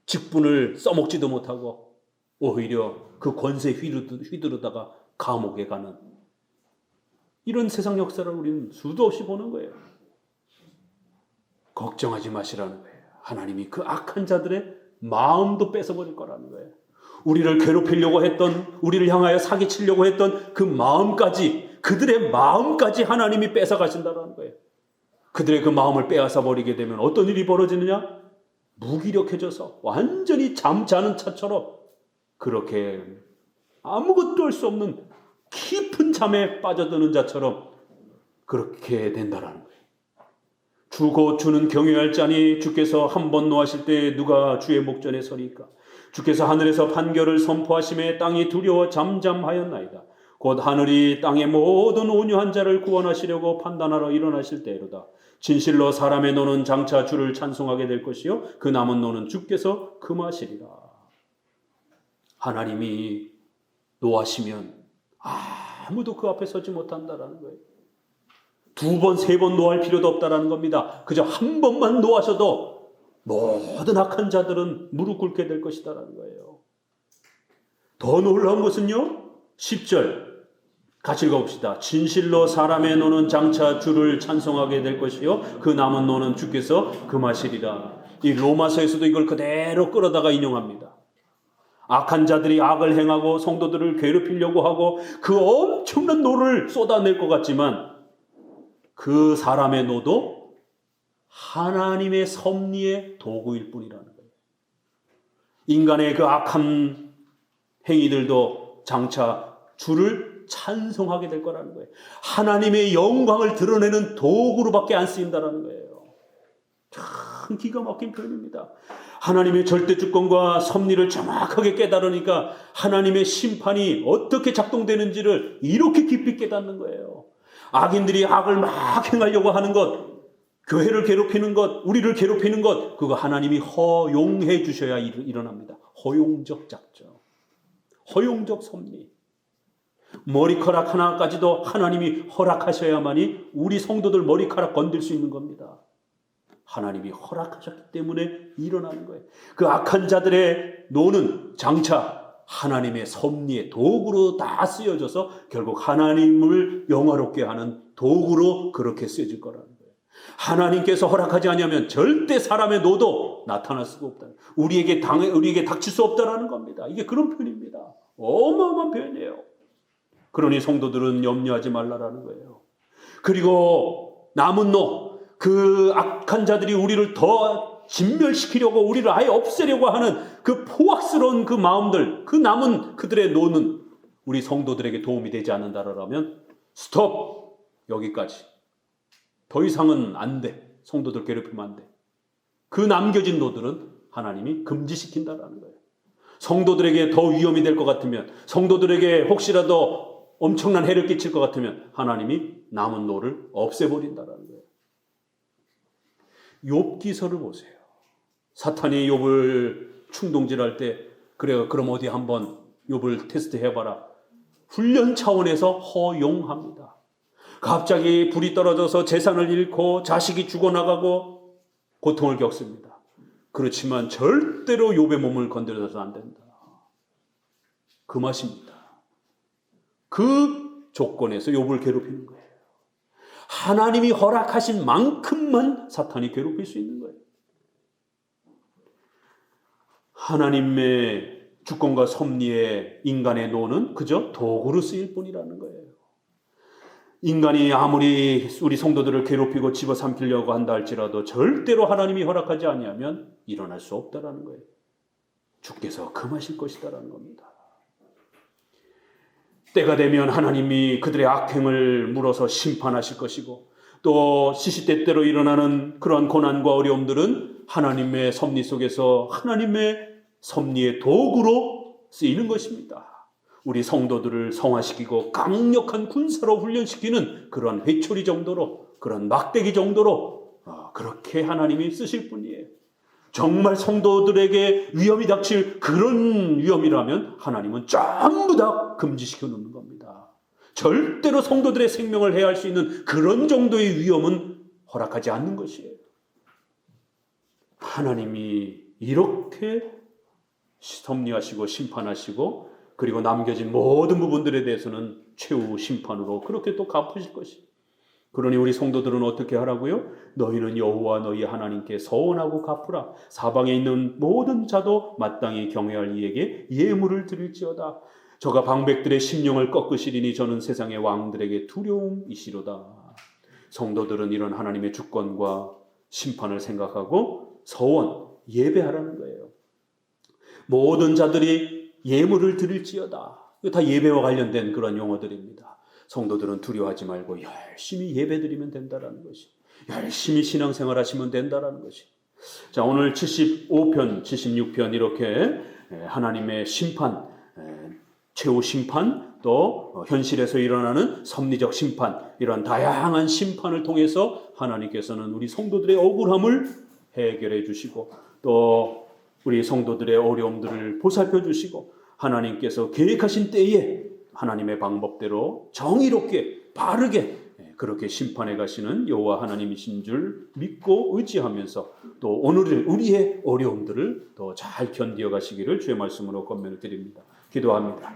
직분을 써먹지도 못하고 오히려 그 권세 휘두르다가 감옥에 가는 이런 세상 역사를 우리는 수도 없이 보는 거예요. 걱정하지 마시라는 거예요. 하나님이 그 악한 자들의 마음도 뺏어버릴 거라는 거예요. 우리를 괴롭히려고 했던, 우리를 향하여 사기치려고 했던 그 마음까지, 그들의 마음까지 하나님이 뺏어가신다는 거예요. 그들의 그 마음을 빼앗아 버리게 되면 어떤 일이 벌어지느냐? 무기력해져서 완전히 잠자는 차처럼 그렇게 아무것도 할 수 없는 깊은 잠에 빠져드는 자처럼 그렇게 된다라는 거예요. 주고 주는 경외할 자니 주께서 한 번 노하실 때 누가 주의 목전에 서리까? 주께서 하늘에서 판결을 선포하심에 땅이 두려워 잠잠하였나이다. 곧 하늘이 땅의 모든 온유한 자를 구원하시려고 판단하러 일어나실 때로다. 진실로 사람의 노는 장차 주를 찬송하게 될 것이요 그 남은 노는 주께서 금하시리라. 하나님이 노하시면 아무도 그 앞에 서지 못한다라는 거예요. 두 번, 세 번 노할 필요도 없다라는 겁니다. 그저 한 번만 노하셔도 모든 악한 자들은 무릎 꿇게 될 것이다라는 거예요. 더 놀라운 것은요, 10절 같이 읽어봅시다. 진실로 사람의 노는 장차 주를 찬송하게 될 것이요 그 남은 노는 주께서 금하시리라. 이 로마서에서도 이걸 그대로 끌어다가 인용합니다. 악한 자들이 악을 행하고 성도들을 괴롭히려고 하고 그 엄청난 노를 쏟아낼 것 같지만 그 사람의 노도 하나님의 섭리의 도구일 뿐이라는 거예요. 인간의 그 악한 행위들도 장차 주를 찬송하게 될 거라는 거예요. 하나님의 영광을 드러내는 도구로밖에 안 쓰인다는 거예요. 참 기가 막힌 표현입니다. 하나님의 절대 주권과 섭리를 정확하게 깨달으니까 하나님의 심판이 어떻게 작동되는지를 이렇게 깊이 깨닫는 거예요. 악인들이 악을 막 행하려고 하는 것, 교회를 괴롭히는 것, 우리를 괴롭히는 것, 그거 하나님이 허용해 주셔야 일어납니다. 허용적 작정, 허용적 섭리. 머리카락 하나까지도 하나님이 허락하셔야만이 우리 성도들 머리카락 건들 수 있는 겁니다. 하나님이 허락하셨기 때문에 일어나는 거예요. 그 악한 자들의 노는 장차 하나님의 섭리의 도구로 다 쓰여져서 결국 하나님을 영화롭게 하는 도구로 그렇게 쓰여질 거라는 거예요. 하나님께서 허락하지 않으면 절대 사람의 노도 나타날 수가 없다. 우리에게 닥칠 수 없다라는 겁니다. 이게 그런 표현입니다. 어마어마한 표현이에요. 그러니 성도들은 염려하지 말라라는 거예요. 그리고 남은 노, 그 악한 자들이 우리를 더 진멸시키려고 우리를 아예 없애려고 하는 그 포악스러운 그 마음들, 그 남은 그들의 노는 우리 성도들에게 도움이 되지 않는다라면 스톱! 여기까지. 더 이상은 안 돼. 성도들 괴롭히면 안 돼. 그 남겨진 노들은 하나님이 금지시킨다라는 거예요. 성도들에게 더 위험이 될 것 같으면, 성도들에게 혹시라도 엄청난 해를 끼칠 것 같으면 하나님이 남은 노를 없애버린다라는 거예요. 욥기서를 보세요. 사탄이 욥을 충동질할 때 그래요. 그럼 어디 한번 욥을 테스트해봐라. 훈련 차원에서 허용합니다. 갑자기 불이 떨어져서 재산을 잃고 자식이 죽어나가고 고통을 겪습니다. 그렇지만 절대로 욥의 몸을 건드려서는 안 된다. 그 맛입니다. 그 조건에서 욥을 괴롭히는 거예요. 하나님이 허락하신 만큼만 사탄이 괴롭힐 수 있는 거예요. 하나님의 주권과 섭리에 인간의 노는 그저 도구로 쓰일 뿐이라는 거예요. 인간이 아무리 우리 성도들을 괴롭히고 집어삼키려고 한다 할지라도 절대로 하나님이 허락하지 아니하면 일어날 수 없다라는 거예요. 주께서 금하실 것이다라는 겁니다. 때가 되면 하나님이 그들의 악행을 물어서 심판하실 것이고 또 시시때때로 일어나는 그러한 고난과 어려움들은 하나님의 섭리 속에서 하나님의 섭리의 도구로 쓰이는 것입니다. 우리 성도들을 성화시키고 강력한 군사로 훈련시키는 그러한 회초리 정도로 그런 막대기 정도로 그렇게 하나님이 쓰실 뿐이에요. 정말 성도들에게 위험이 닥칠 그런 위험이라면 하나님은 전부 다 금지시켜 놓는 겁니다. 절대로 성도들의 생명을 해할 수 있는 그런 정도의 위험은 허락하지 않는 것이에요. 하나님이 이렇게 섭리하시고 심판하시고 그리고 남겨진 모든 부분들에 대해서는 최후 심판으로 그렇게 또 갚으실 것이에요. 그러니 우리 성도들은 어떻게 하라고요? 너희는 여호와 너희 하나님께 서원하고 갚으라. 사방에 있는 모든 자도 마땅히 경외할 이에게 예물을 드릴지어다. 저가 방백들의 심령을 꺾으시리니 저는 세상의 왕들에게 두려움이시로다. 성도들은 이런 하나님의 주권과 심판을 생각하고 서원, 예배하라는 거예요. 모든 자들이 예물을 드릴지어다. 이거 다 예배와 관련된 그런 용어들입니다. 성도들은 두려워하지 말고 열심히 예배드리면 된다라는 것이, 열심히 신앙생활 하시면 된다라는 것이. 자, 오늘 75편, 76편 이렇게 하나님의 심판, 최후 심판, 또 현실에서 일어나는 섭리적 심판, 이런 다양한 심판을 통해서 하나님께서는 우리 성도들의 억울함을 해결해 주시고 또 우리 성도들의 어려움들을 보살펴 주시고 하나님께서 계획하신 때에 하나님의 방법대로 정의롭게 바르게 그렇게 심판해 가시는 여호와 하나님이신 줄 믿고 의지하면서 또 오늘 우리의 어려움들을 더 잘 견디어 가시기를 주의 말씀으로 권면을 드립니다. 기도합니다.